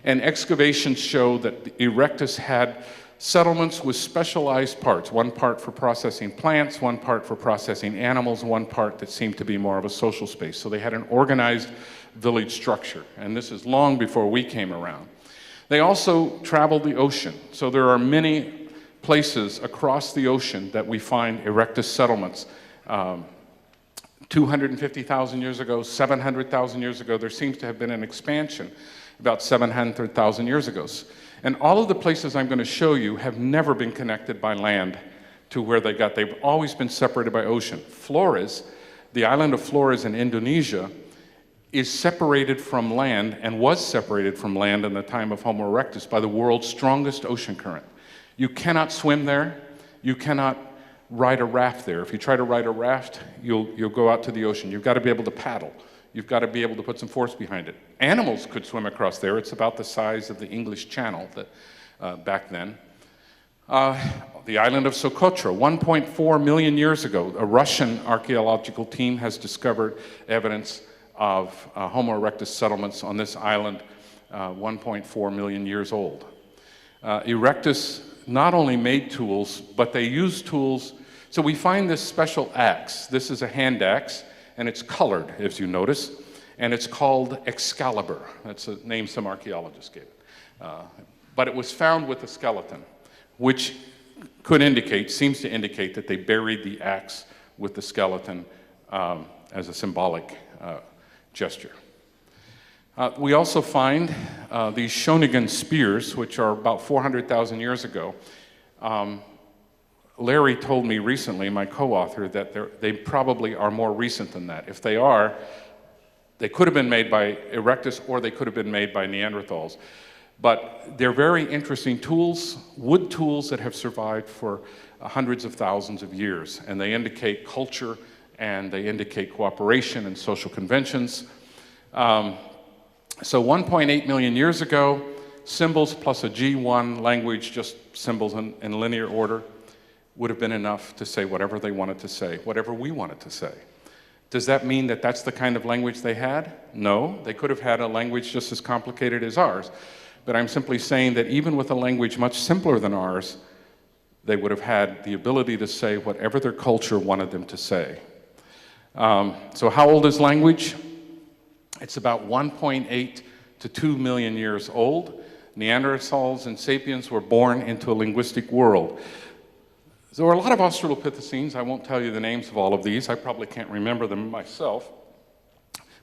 And excavations show that erectus had settlements with specialized parts, one part for processing plants, one part for processing animals, one part that seemed to be more of a social space. So they had an organized village structure, and this is long before we came around. They also traveled the ocean, so there are many places across the ocean that we find erectus settlements. 250,000 years ago, 700,000 years ago, there seems to have been an expansion about 700,000 years ago. And all of the places I'm going to show you have never been connected by land to where they got. They've always been separated by ocean. Flores, the island of Flores in Indonesia, is separated from land and was separated from land in the time of Homo erectus by the world's strongest ocean current. You cannot swim there. You cannot ride a raft there. If you try to ride a raft, you'll go out to the ocean. You've got to be able to paddle. You've got to be able to put some force behind it. Animals could swim across there. It's about the size of the English Channel back then. The island of Socotra, 1.4 million years ago, a Russian archaeological team has discovered evidence of Homo erectus settlements on this island, 1.4 million years old. Erectus not only made tools, but they used tools. So we find this special axe. This is a hand axe, and it's colored, as you notice, and it's called Excalibur. That's a name some archaeologists gave it. But it was found with a skeleton, which seems to indicate that they buried the axe with the skeleton as a symbolic gesture. We also find these Shonigan spears, which are about 400,000 years ago. Larry told me recently, my co-author, that they probably are more recent than that. If they are, they could have been made by erectus or they could have been made by Neanderthals. But they're very interesting tools, wood tools that have survived for hundreds of thousands of years. And they indicate culture and they indicate cooperation and social conventions. So 1.8 million years ago, symbols plus a G1 language, just symbols in linear order, would have been enough to say whatever they wanted to say, whatever we wanted to say. Does that mean that that's the kind of language they had? No, they could have had a language just as complicated as ours. But I'm simply saying that even with a language much simpler than ours, they would have had the ability to say whatever their culture wanted them to say. So how old is language? It's about 1.8 to 2 million years old. Neanderthals and sapiens were born into a linguistic world. There were a lot of Australopithecines. I won't tell you the names of all of these. I probably can't remember them myself.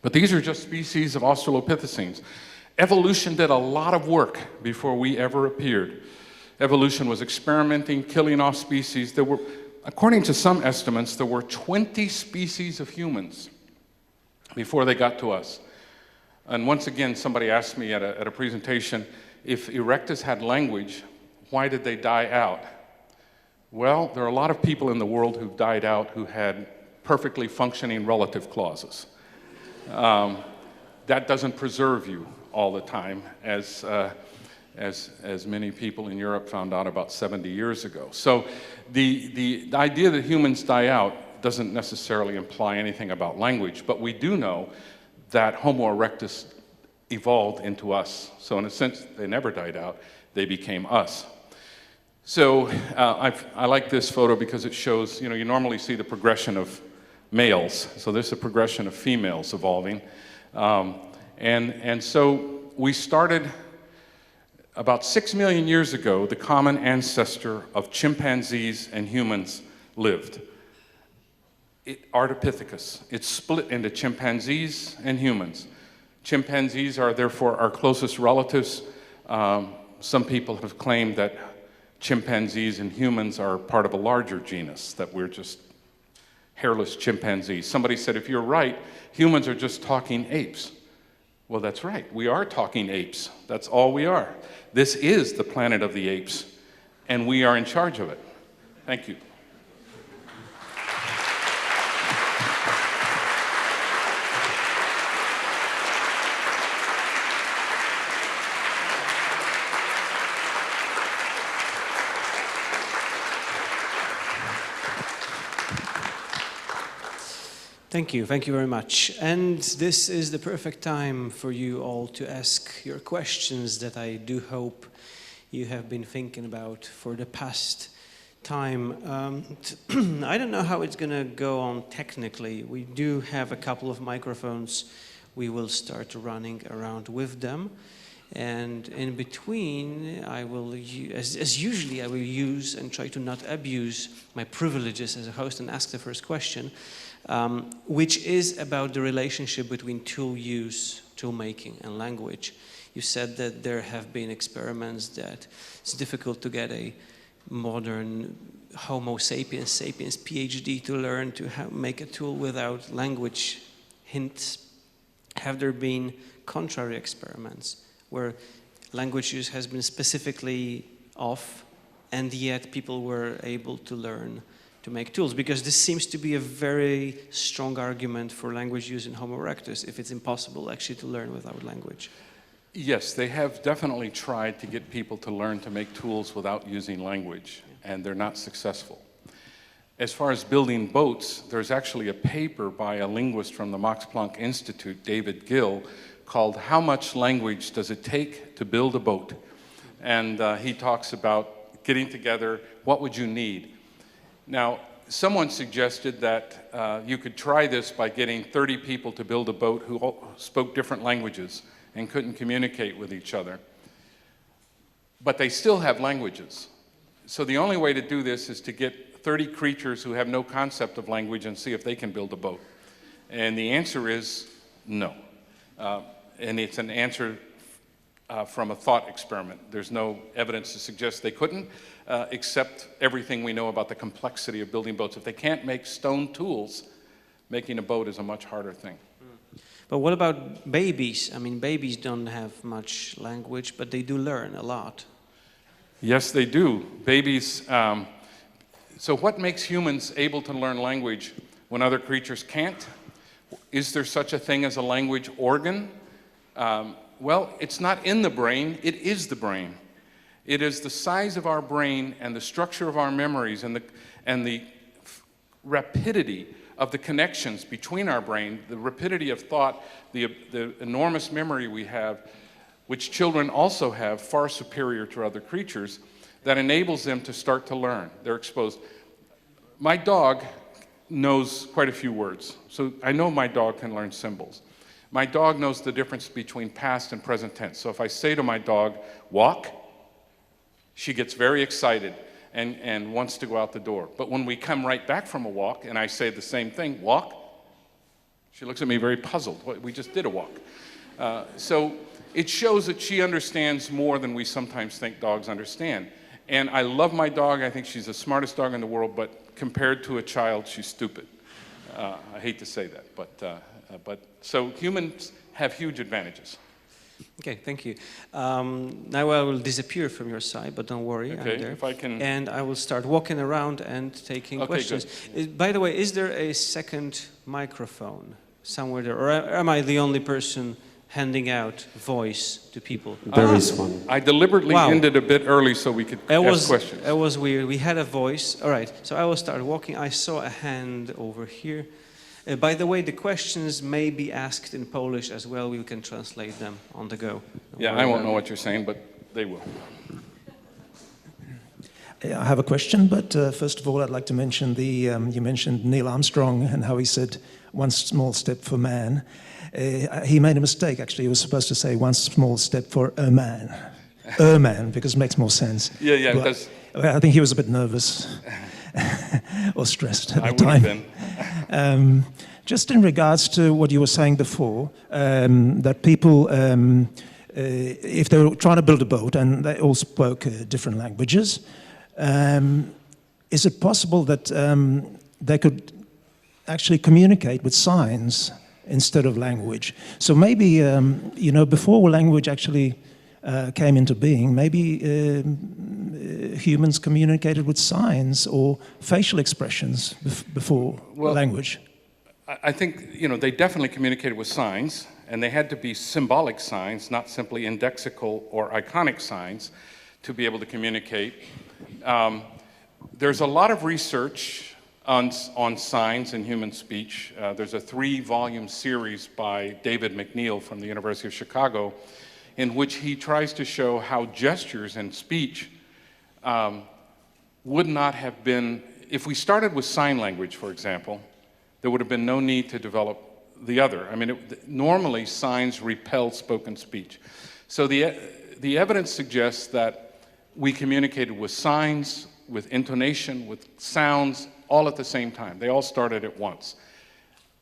But these are just species of Australopithecines. Evolution did a lot of work before we ever appeared. Evolution was experimenting, killing off species. There were, according to some estimates, there were 20 species of humans before they got to us. And once again, somebody asked me at a presentation, if erectus had language, why did they die out? Well, there are a lot of people in the world who've died out who had perfectly functioning relative clauses. That doesn't preserve you all the time, as many people in Europe found out about 70 years ago. So the idea that humans die out doesn't necessarily imply anything about language, but we do know that Homo erectus evolved into us. So in a sense, they never died out, they became us. So I like this photo because it shows, you normally see the progression of males. So there's a progression of females evolving. And so we started about 6 million years ago, the common ancestor of chimpanzees and humans lived. Ardipithecus. It's split into chimpanzees and humans. Chimpanzees are therefore our closest relatives. Some people have claimed that chimpanzees and humans are part of a larger genus, that we're just hairless chimpanzees. Somebody said, if you're right, humans are just talking apes. Well, that's right. We are talking apes. That's all we are. This is the planet of the apes, and we are in charge of it. Thank you. Thank you very much. And this is the perfect time for you all to ask your questions that I do hope you have been thinking about for the past time. I don't know how it's going to go on technically. We do have a couple of microphones. We will start running around with them. And in between, I will, as usually, I will use and try to not abuse my privileges as a host and ask the first question, which is about the relationship between tool use, tool making, and language. You said that there have been experiments that it's difficult to get a modern Homo sapiens PhD to learn to make a tool without language hints. Have there been contrary experiments where language use has been specifically off, and yet people were able to learn to make tools? Because this seems to be a very strong argument for language use in Homo erectus, if it's impossible actually to learn without language. Yes, they have definitely tried to get people to learn to make tools without using language, and they're not successful. As far as building boats, there's actually a paper by a linguist from the Max Planck Institute, David Gill, called How Much Language Does It Take to Build a Boat? And he talks about getting together, what would you need? Now, someone suggested that you could try this by getting 30 people to build a boat who all spoke different languages and couldn't communicate with each other. But they still have languages. So the only way to do this is to get 30 creatures who have no concept of language and see if they can build a boat. And the answer is no. And it's an answer from a thought experiment. There's no evidence to suggest they couldn't, except everything we know about the complexity of building boats. If they can't make stone tools, making a boat is a much harder thing. But what about babies? I mean, babies don't have much language, but they do learn a lot. Yes, they do. Babies, so what makes humans able to learn language when other creatures can't? Is there such a thing as a language organ? Well, it's not in the brain, it is the brain. It is the size of our brain and the structure of our memories and the rapidity of the connections between our brain, the rapidity of thought, the enormous memory we have, which children also have, far superior to other creatures, that enables them to start to learn. They're exposed. My dog knows quite a few words, so I know my dog can learn symbols. My dog knows the difference between past and present tense. So if I say to my dog, walk, she gets very excited and wants to go out the door. But when we come right back from a walk and I say the same thing, walk, she looks at me very puzzled. We just did a walk. So it shows that she understands more than we sometimes think dogs understand. And I love my dog. I think she's the smartest dog in the world, but compared to a child, she's stupid. I hate to say that, but so humans have huge advantages. Okay, thank you. Now I will disappear from your side, but don't worry, okay, I'm there. If I can... And I will start walking around and taking questions. Good. By the way, is there a second microphone somewhere there, or am I the only person handing out voice to people? There is one. I deliberately ended a bit early so we could ask questions. It was weird. We had a voice. All right, so I will start walking. I saw a hand over here. By the way, the questions may be asked in Polish as well. We can translate them on the go. Yeah, I won't know what you're saying, but they will. I have a question, but first of all, I'd like to mention you mentioned Neil Armstrong and how he said, one small step for man. He made a mistake, actually. He was supposed to say, one small step for a man. A man, because it makes more sense. Yeah, but because... I think he was a bit nervous or stressed at the time. I would have been. Just in regards to what you were saying before, that people, if they were trying to build a boat and they all spoke different languages, is it possible that they could actually communicate with signs instead of language? So maybe, you know, before language actually came into being, maybe humans communicated with signs or facial expressions before language. I think, you know, they definitely communicated with signs, and they had to be symbolic signs, not simply indexical or iconic signs, to be able to communicate. There's a lot of research on signs in human speech. There's a 3-volume series by David McNeil from the University of Chicago, in which he tries to show how gestures and speech would not have been, if we started with sign language, for example, there would have been no need to develop the other. I mean, normally signs repel spoken speech. So the evidence suggests that we communicated with signs, with intonation, with sounds, all at the same time. They all started at once.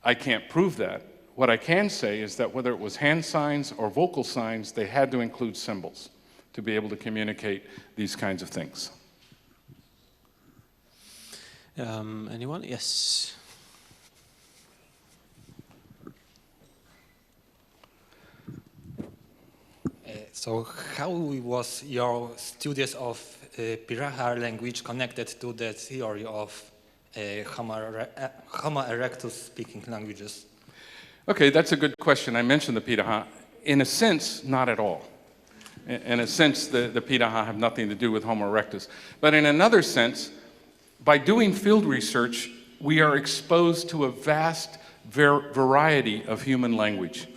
I can't prove that. What I can say is that whether it was hand signs or vocal signs, they had to include symbols to be able to communicate these kinds of things. Anyone? Yes. So how was your studies of Piraha language connected to the theory of Homo erectus speaking languages? Okay, that's a good question. I mentioned the Piraha. In a sense, not at all. In a sense, the Piraha have nothing to do with Homo erectus. But in another sense, by doing field research, we are exposed to a vast variety of human language.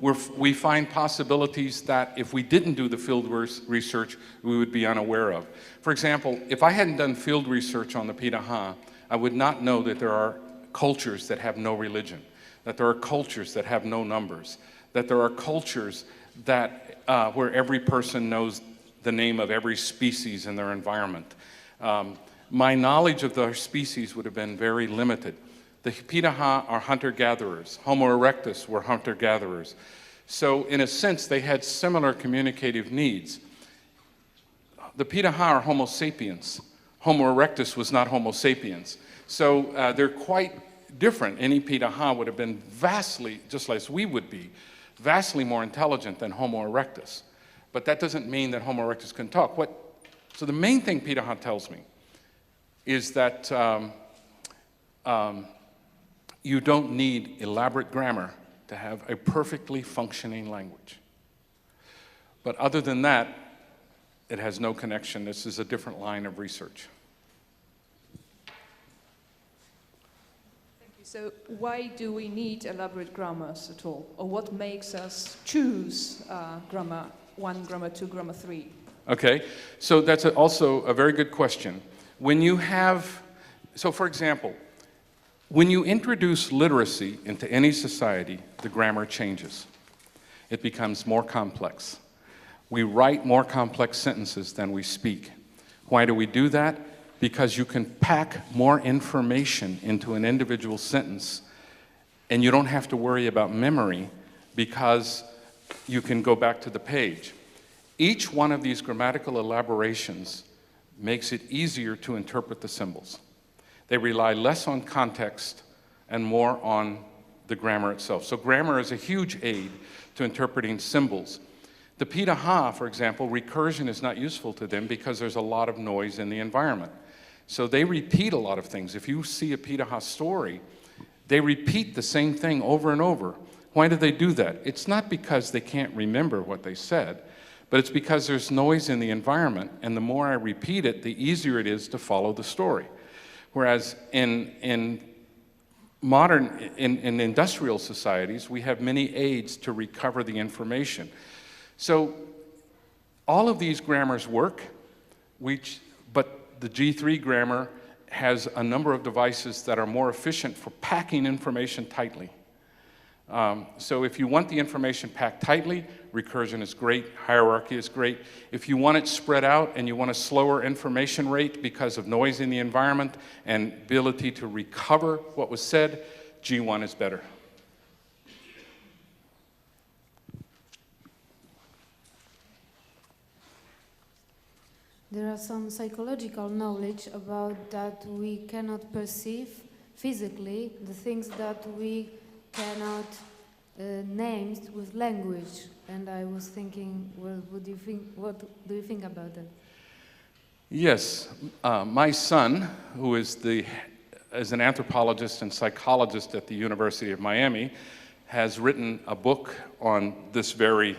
We find possibilities that if we didn't do the field research, we would be unaware of. For example, if I hadn't done field research on the Piraha, I would not know that there are cultures that have no religion, that there are cultures that have no numbers, that there are cultures that, where every person knows the name of every species in their environment. My knowledge of their species would have been very limited. The Piraha are hunter-gatherers. Homo erectus were hunter-gatherers. So in a sense, they had similar communicative needs. The Piraha are Homo sapiens. Homo erectus was not Homo sapiens. So they're quite different. Any Piraha would have been vastly, just as we would be, vastly more intelligent than Homo erectus. But that doesn't mean that Homo erectus can talk. So the main thing Piraha tells me is that you don't need elaborate grammar to have a perfectly functioning language. But other than that, it has no connection. This is a different line of research. Thank you. So why do we need elaborate grammars at all? Or what makes us choose grammar 1, grammar 2, grammar 3? Okay, so that's also a very good question. When you have, so for example, when you introduce literacy into any society, the grammar changes. It becomes more complex. We write more complex sentences than we speak. Why do we do that? Because you can pack more information into an individual sentence, and you don't have to worry about memory because you can go back to the page. Each one of these grammatical elaborations makes it easier to interpret the symbols. They rely less on context and more on the grammar itself. So grammar is a huge aid to interpreting symbols. The Piraha, for example, recursion is not useful to them because there's a lot of noise in the environment. So they repeat a lot of things. If you see a Piraha story, they repeat the same thing over and over. Why do they do that? It's not because they can't remember what they said, but it's because there's noise in the environment, and the more I repeat it, the easier it is to follow the story. Whereas in industrial societies, we have many aids to recover the information. So all of these grammars work, but the G3 grammar has a number of devices that are more efficient for packing information tightly. So if you want the information packed tightly, recursion is great, hierarchy is great. If you want it spread out and you want a slower information rate because of noise in the environment and ability to recover what was said, G1 is better. There are some psychological knowledge about that we cannot perceive physically, the things that we cannot name with language. And I was thinking, well, what do you think about that? Yes, my son, who is an anthropologist and psychologist at the University of Miami, has written a book on this very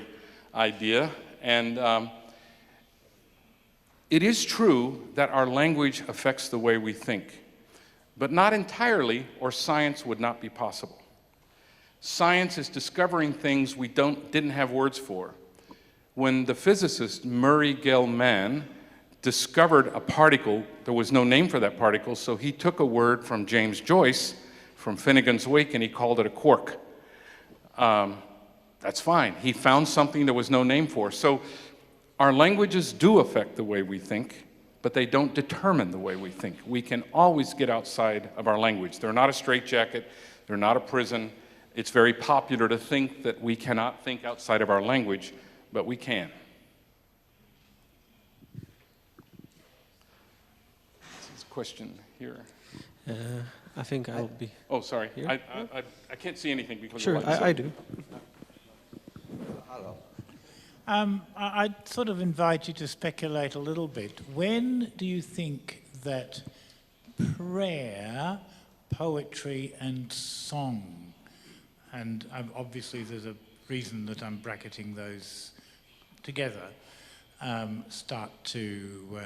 idea. And it is true that our language affects the way we think, but not entirely, or science would not be possible. Science is discovering things we didn't have words for. When the physicist Murray Gell-Mann discovered a particle, there was no name for that particle, so he took a word from James Joyce, from Finnegan's Wake, and he called it a quark. That's fine. He found something there was no name for. So our languages do affect the way we think, but they don't determine the way we think. We can always get outside of our language. They're not a straitjacket. They're not a prison. It's very popular to think that we cannot think outside of our language, but we can. This is a question here. I think I'll be... Oh, sorry. Here? I can't see anything because Sure, of the lights. I do. Hello. I'd sort of invite you to speculate a little bit. When do you think that prayer, poetry, and song, and obviously there's a reason that I'm bracketing those together, start to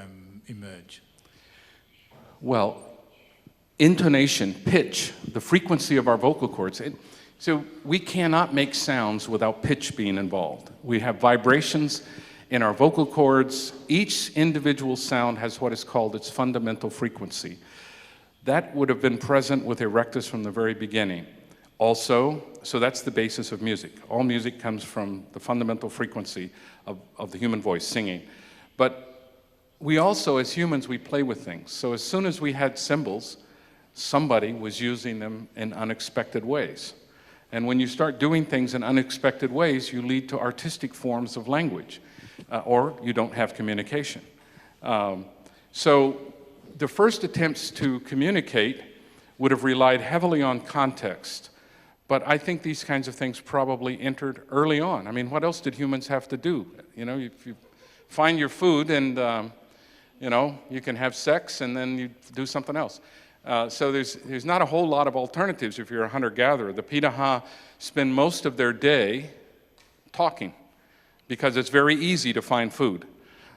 emerge? Well, intonation, pitch, the frequency of our vocal cords. So we cannot make sounds without pitch being involved. We have vibrations in our vocal cords. Each individual sound has what is called its fundamental frequency. That would have been present with erectus from the very beginning. Also, so that's the basis of music. All music comes from the fundamental frequency of the human voice, singing. But we also, as humans, we play with things. So as soon as we had symbols, somebody was using them in unexpected ways. And when you start doing things in unexpected ways, you lead to artistic forms of language, or you don't have communication. So the first attempts to communicate would have relied heavily on context. But I think these kinds of things probably entered early on. I mean, what else did humans have to do? You know, if you find your food and, you know, you can have sex and then you do something else. So there's not a whole lot of alternatives if you're a hunter-gatherer. The Piraha spend most of their day talking because it's very easy to find food.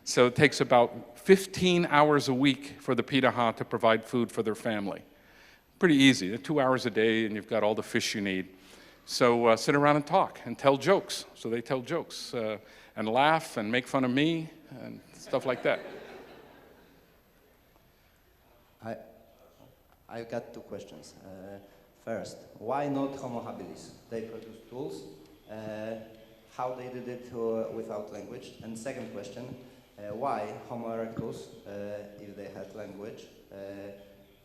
So it takes about 15 hours a week for the Piraha to provide food for their family. Pretty easy. 2 hours a day and you've got all the fish you need. So sit around and talk and tell jokes. So they tell jokes and laugh and make fun of me and stuff like that. I've got two questions. First, why not Homo habilis? They produce tools. How they did it without language? And second question, why Homo erectus, if they had language,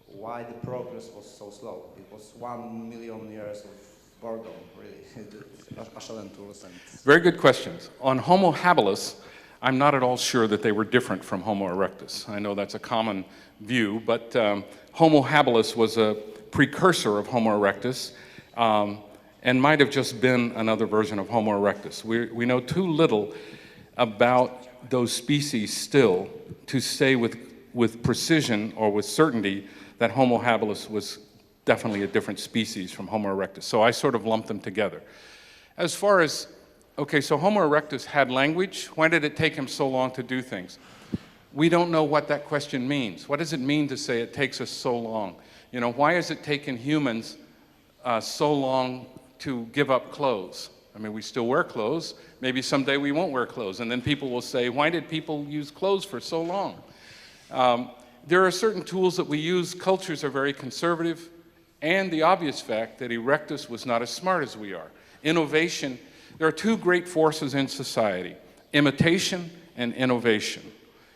why the progress was so slow? It was 1 million years of boredom, really. Very good questions. On Homo habilis, I'm not at all sure that they were different from Homo erectus. I know that's a common view, but Homo habilis was a precursor of Homo erectus and might have just been another version of Homo erectus. We know too little about those species still to say with precision or with certainty that Homo habilis was definitely a different species from Homo erectus. So I sort of lumped them together. As far as, okay, so Homo erectus had language. Why did it take him so long to do things? We don't know what that question means. What does it mean to say it takes us so long? You know, why has it taken humans so long to give up clothes? I mean, we still wear clothes. Maybe someday we won't wear clothes. And then people will say, why did people use clothes for so long? There are certain tools that we use. Cultures are very conservative. And the obvious fact that erectus was not as smart as we are. Innovation, there are two great forces in society, imitation and innovation.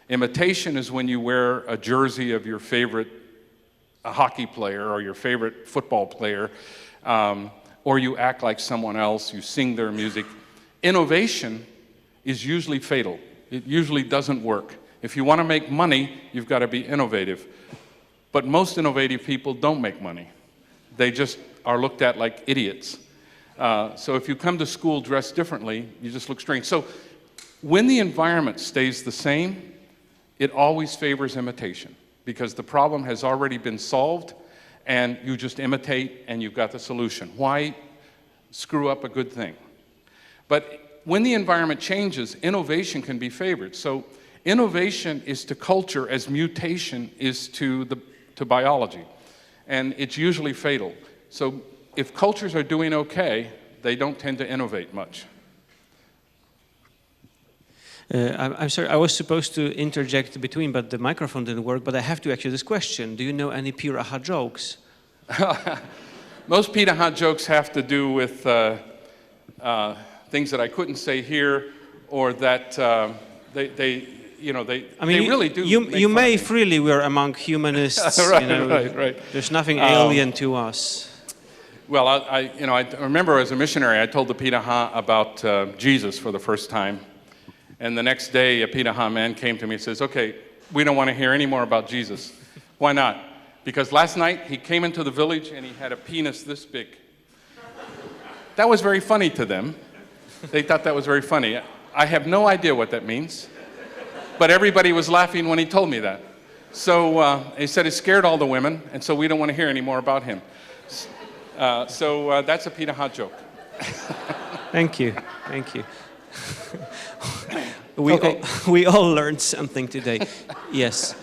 Imitation is when you wear a jersey of your favorite hockey player or your favorite football player, or you act like someone else, you sing their music. Innovation is usually fatal. It usually doesn't work. If you want to make money, you've got to be innovative. But most innovative people don't make money. They just are looked at like idiots. So if you come to school dressed differently, you just look strange. So when the environment stays the same, it always favors imitation, because the problem has already been solved, and you just imitate and you've got the solution. Why screw up a good thing? But when the environment changes, innovation can be favored. So innovation is to culture as mutation is to biology, and it's usually fatal. So if cultures are doing okay, they don't tend to innovate much. I'm sorry, I was supposed to interject between, but the microphone didn't work. But I have to ask you this question. Do you know any Piraha jokes? Most Piraha jokes have to do with things that I couldn't say here, or that they really do. You may freely. We're among humanists. Right, right. There's nothing alien to us. Well, I remember as a missionary, I told the Piraha about Jesus for the first time. And the next day, a Piraha man came to me and says, okay, we don't want to hear any more about Jesus. Why not? Because last night, he came into the village and he had a penis this big. That was very funny to them. They thought that was very funny. I have no idea what that means. But everybody was laughing when he told me that. So he said it scared all the women, and so we don't want to hear any more about him. So that's a Piraha joke. Thank you. Thank you. We all learned something today. Yes.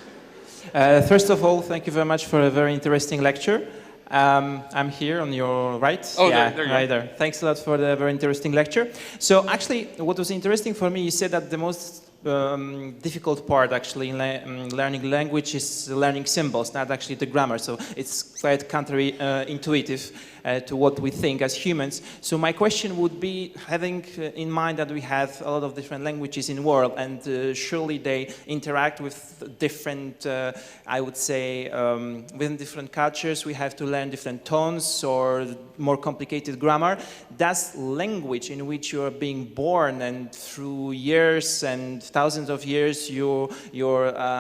First of all, thank you very much for a very interesting lecture. I'm here on your right. Oh, yeah, there you right go. there. Thanks a lot for the very interesting lecture. So actually, what was interesting for me, you said that the most difficult part actually in learning language is learning symbols, not actually the grammar. So it's quite counterintuitive to what we think as humans. So my question would be, having in mind that we have a lot of different languages in the world, and surely they interact with different, I would say, within different cultures, we have to learn different tones or more complicated grammar. Does language in which you are being born and through years and thousands of years, your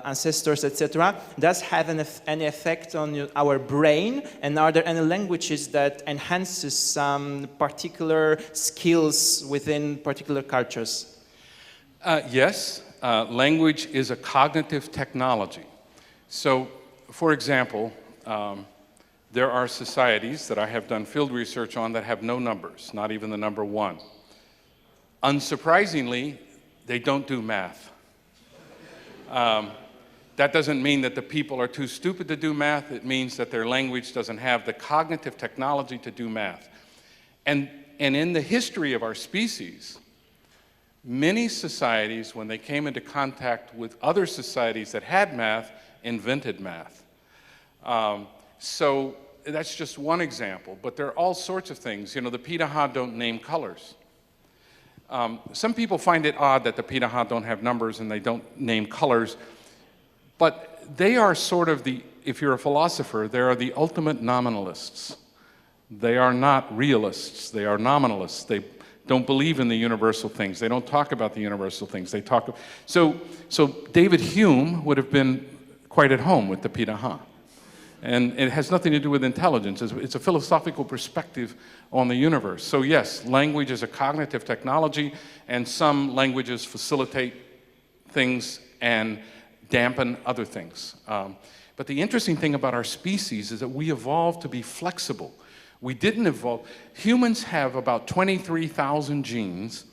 ancestors, etc., does have any effect on our brain? And are there any languages that enhances some particular skills within particular cultures? Yes, language is a cognitive technology. So, for example, there are societies that I have done field research on that have no numbers, not even the number 1. Unsurprisingly, they don't do math. That doesn't mean that the people are too stupid to do math. It means that their language doesn't have the cognitive technology to do math. And in the history of our species, many societies, when they came into contact with other societies that had math, invented math. So that's just one example, but there are all sorts of things. You know, the Piraha don't name colors. Some people find it odd that the Piraha don't have numbers and they don't name colors, but they are sort of if you're a philosopher, they are the ultimate nominalists. They are not realists, they are nominalists. They don't believe in the universal things. They don't talk about the universal things. They talk. So David Hume would have been quite at home with the Piraha. And it has nothing to do with intelligence. It's a philosophical perspective on the universe. So yes, language is a cognitive technology, and some languages facilitate things and dampen other things. But the interesting thing about our species is that we evolved to be flexible. We didn't evolve. Humans have about 23,000 genes.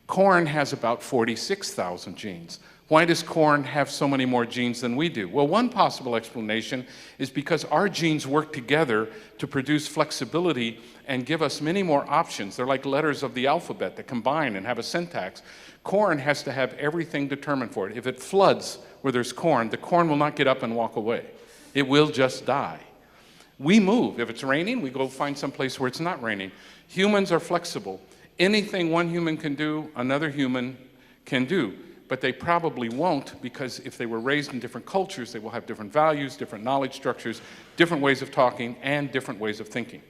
Corn has about 46,000 genes. Why does corn have so many more genes than we do? Well, one possible explanation is because our genes work together to produce flexibility and give us many more options. They're like letters of the alphabet that combine and have a syntax. Corn has to have everything determined for it. If it floods where there's corn, the corn will not get up and walk away. It will just die. We move. If it's raining, we go find some place where it's not raining. Humans are flexible. Anything one human can do, another human can do. But they probably won't, because if they were raised in different cultures, they will have different values, different knowledge structures, different ways of talking, and different ways of thinking.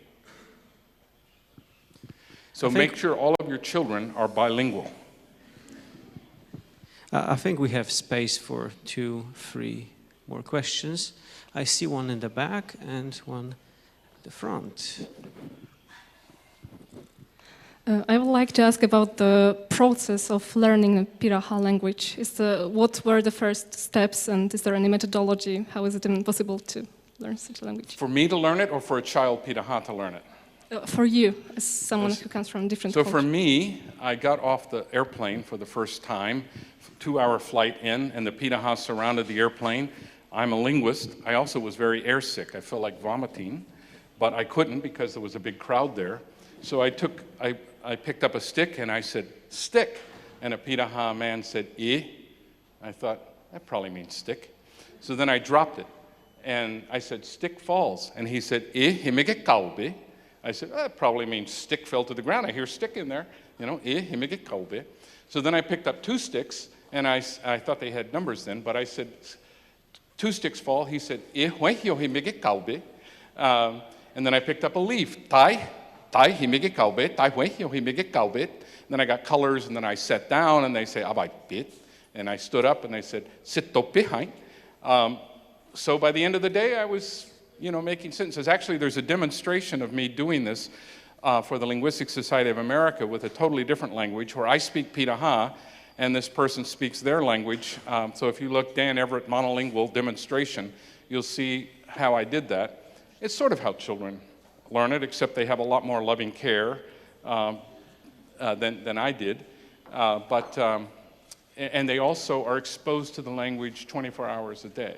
So make sure all of your children are bilingual. I think we have space for 2, 3 more questions. I see one in the back and one at the front. I would like to ask about the process of learning a Piraha language. What were the first steps, and is there any methodology? How is it even possible to learn such a language? For me to learn it, or for a child Piraha to learn it? For you, as someone who comes from different So cultures. for me, I got off the airplane for the first time, 2-hour flight in, and the Piraha surrounded the airplane. I'm a linguist. I also was very airsick. I felt like vomiting, but I couldn't because there was a big crowd there. So I picked up a stick and I said, stick. And a Piraha man said, eh. I thought, that probably means stick. So then I dropped it. And I said, stick falls. And he said, eh, himige kaube. I said, that probably means stick fell to the ground. I hear stick in there. You know, eh, himige kaube. So then I picked up 2 sticks, and I thought they had numbers then, but I said, 2 sticks fall. He said, eh, huehio himige kaube. And then I picked up a leaf. Tai himige kaube, tai huehio himige kaube. Then I got colors, and then I sat down, and they say, abai bit. And I stood up, and they said, sit to behind. So by the end of the day, I was, making sentences. Actually, there's a demonstration of me doing this for the Linguistic Society of America with a totally different language, where I speak Piraha, and this person speaks their language. So if you look, Dan Everett monolingual demonstration, you'll see how I did that. It's sort of how children learn it, except they have a lot more loving care than I did. And they also are exposed to the language 24 hours a day.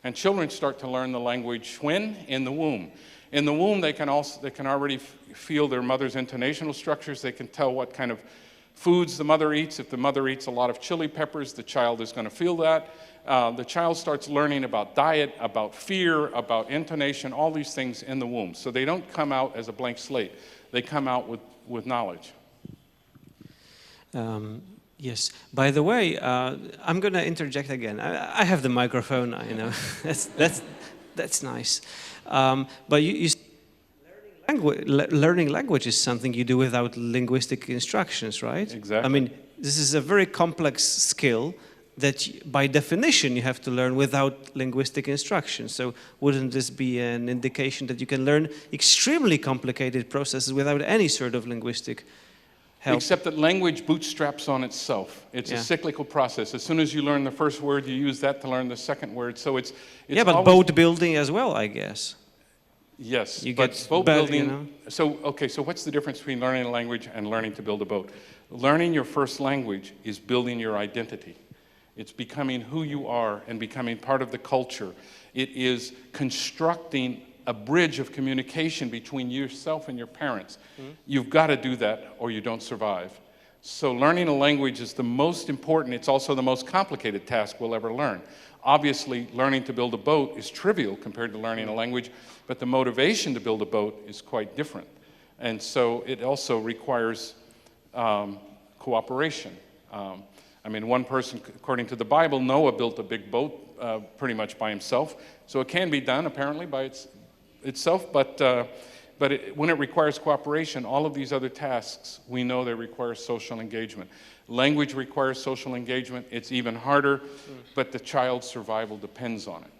And children start to learn the language when? In the womb. In the womb, they can already feel their mother's intonational structures. They can tell what kind of foods the mother eats. If the mother eats a lot of chili peppers, the child is going to feel that. The child starts learning about diet, about fear, about intonation, all these things in the womb. So they don't come out as a blank slate. They come out with knowledge. Yes. By the way, I'm going to interject again. I have the microphone. That's nice. But you learning language is something you do without linguistic instructions, right? Exactly. I mean, this is a very complex skill that, by definition, you have to learn without linguistic instructions. So, wouldn't this be an indication that you can learn extremely complicated processes without any sort of linguistic help? Except that language bootstraps on itself. It's a cyclical process. As soon as you learn the first word, you use that to learn the second word. So it's but boat building as well, I guess. Yes, you but get boat building. So what's the difference between learning a language and learning to build a boat? Learning your first language is building your identity. It's becoming who you are and becoming part of the culture. It is constructing a bridge of communication between yourself and your parents. You've got to do that or you don't survive. So learning a language is the most important. It's also the most complicated task we'll ever learn. Obviously, learning to build a boat is trivial compared to learning a language, but the motivation to build a boat is quite different. And so it also requires cooperation. One person, according to the Bible, Noah built a big boat pretty much by himself. So it can be done, apparently, by itself, but when it requires cooperation, all of these other tasks, we know they require social engagement. Language requires social engagement. It's even harder, but the child's survival depends on it.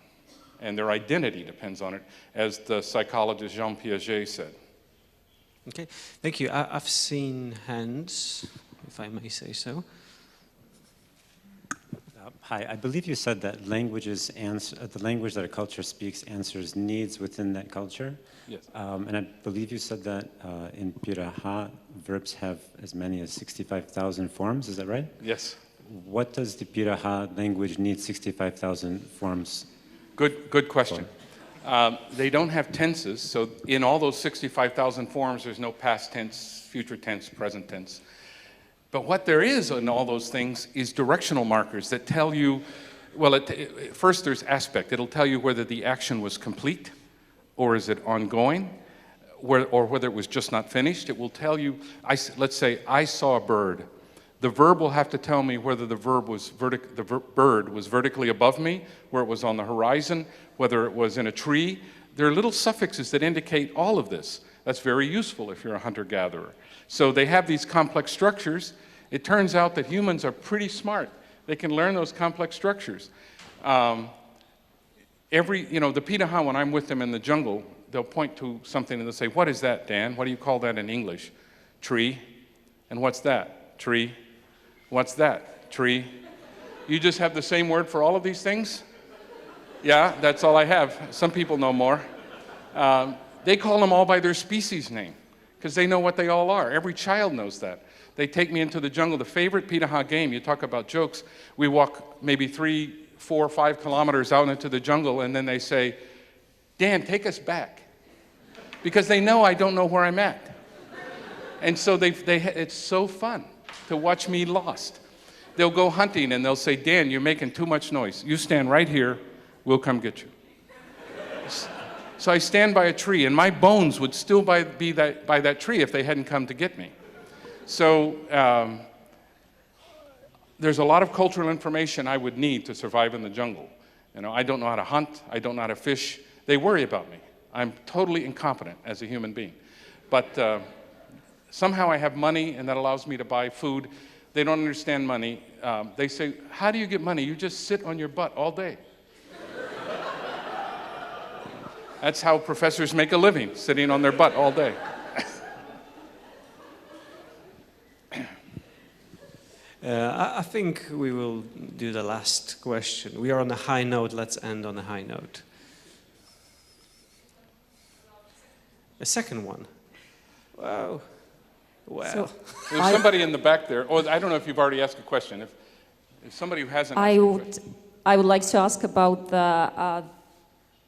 And their identity depends on it, as the psychologist Jean Piaget said. Okay, thank you. I've seen hands, if I may say so. Hi, I believe you said that the language that a culture speaks answers needs within that culture. Yes. And I believe you said that in Piraha, verbs have as many as 65,000 forms, is that right? Yes. What does the Piraha language need 65,000 forms? Good question. They don't have tenses, so in all those 65,000 forms, there's no past tense, future tense, present tense. But what there is in all those things is directional markers that tell you, first there's aspect. It'll tell you whether the action was complete or is it ongoing, or whether it was just not finished. It will tell you, let's say, I saw a bird. The verb will have to tell me whether the bird was vertically above me, where it was on the horizon, whether it was in a tree. There are little suffixes that indicate all of this. That's very useful if you're a hunter-gatherer. So they have these complex structures. It turns out that humans are pretty smart. They can learn those complex structures. The Piraha, when I'm with them in the jungle, they'll point to something and they'll say, "What is that, Dan? What do you call that in English?" "Tree." "And what's that?" "Tree." "What's that?" "Tree." "You just have the same word for all of these things?" "Yeah, that's all I have." Some people know more. They call them all by their species name because they know what they all are. Every child knows that. They take me into the jungle. The favorite Piraha game, you talk about jokes, we walk maybe 3, 4, 5 kilometers out into the jungle, and then they say, "Dan, take us back." Because they know I don't know where I'm at. And so it's so fun to watch me lost. They'll go hunting and they'll say, "Dan, you're making too much noise. You stand right here, we'll come get you." So I stand by a tree, and my bones would still be by that tree if they hadn't come to get me. So there's a lot of cultural information I would need to survive in the jungle. I don't know how to hunt. I don't know how to fish. They worry about me. I'm totally incompetent as a human being. But somehow I have money, and that allows me to buy food. They don't understand money. They say, "How do you get money? You just sit on your butt all day." That's how professors make a living, sitting on their butt all day. I think we will do the last question. We are on a high note. Let's end on a high note. A second one. Wow. Well. So There's somebody in the back there. Oh, I don't know if you've already asked a question. If somebody who hasn't asked a question. I would like to ask about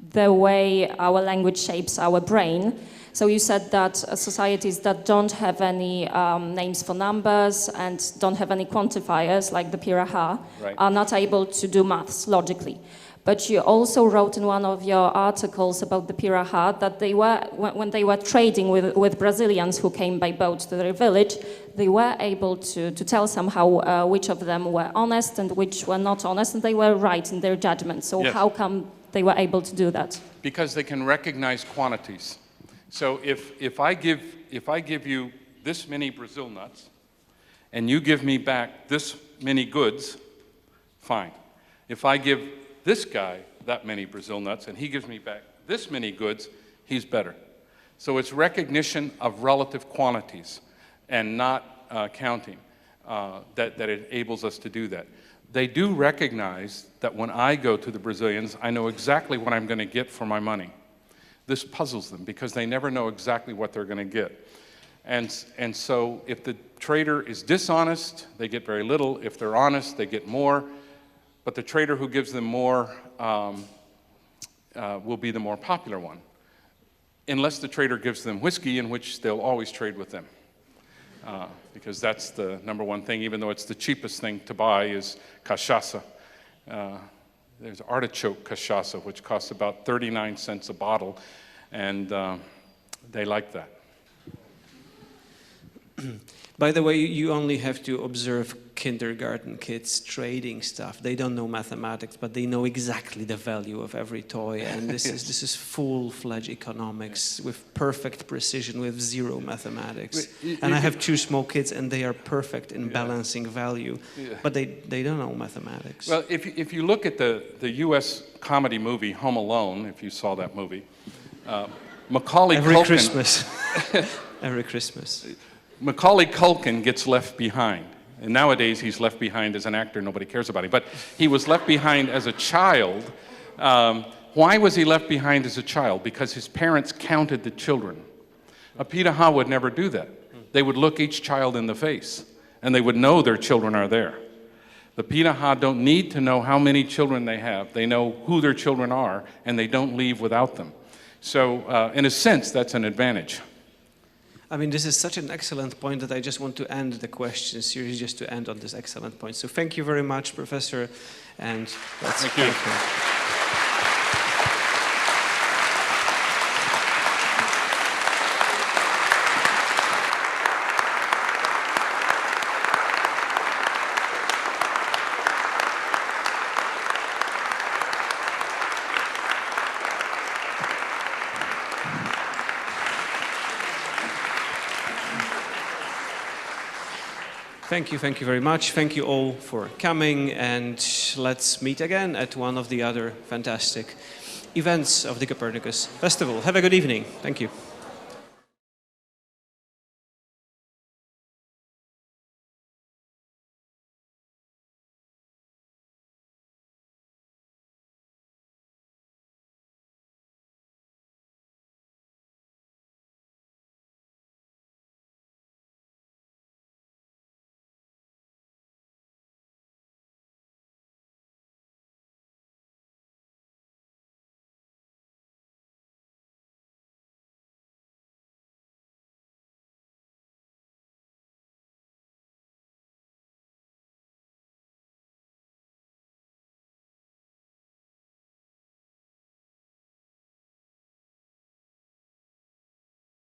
the way our language shapes our brain. So you said that societies that don't have any names for numbers and don't have any quantifiers, like the Piraha, Right. are not able to do maths logically. But you also wrote in one of your articles about the Piraha that they were, when they were trading with Brazilians who came by boat to their village, they were able to tell somehow which of them were honest and which were not honest, and they were right in their judgment. So Yes. how come they were able to do that? Because they can recognize quantities. So if I give you this many Brazil nuts, and you give me back this many goods, fine. If I give this guy that many Brazil nuts, and he gives me back this many goods, he's better. So it's recognition of relative quantities and not counting that enables us to do that. They do recognize that when I go to the Brazilians, I know exactly what I'm going to get for my money. This puzzles them because they never know exactly what they're going to get. And so if the trader is dishonest, they get very little. If they're honest, they get more. But the trader who gives them more will be the more popular one. Unless the trader gives them whiskey, in which they'll always trade with them. Because that's the number one thing, even though it's the cheapest thing to buy is cachaça. There's artichoke cachaça, which costs about 39 cents a bottle, and they like that. By the way, you only have to observe kindergarten kids trading stuff. They don't know mathematics, but they know exactly the value of every toy. And this is full-fledged economics with perfect precision, with zero mathematics. And I have 2 small kids, and they are perfect in balancing value, but they don't know mathematics. Well, if you look at the U.S. comedy movie Home Alone, if you saw that movie, Macaulay Culkin. Christmas. Every Christmas. Macaulay Culkin gets left behind. And nowadays he's left behind as an actor, nobody cares about him. But he was left behind as a child. Why was he left behind as a child? Because his parents counted the children. A Piraha would never do that. They would look each child in the face, and they would know their children are there. The Piraha don't need to know how many children they have. They know who their children are, and they don't leave without them. So in a sense, that's an advantage. I mean, this is such an excellent point that I just want to end the question series just to end on this excellent point. So thank you very much, Professor, and let's thank you. Thank you very much. Thank you all for coming, and let's meet again at one of the other fantastic events of the Copernicus Festival. Have a good evening. Thank you.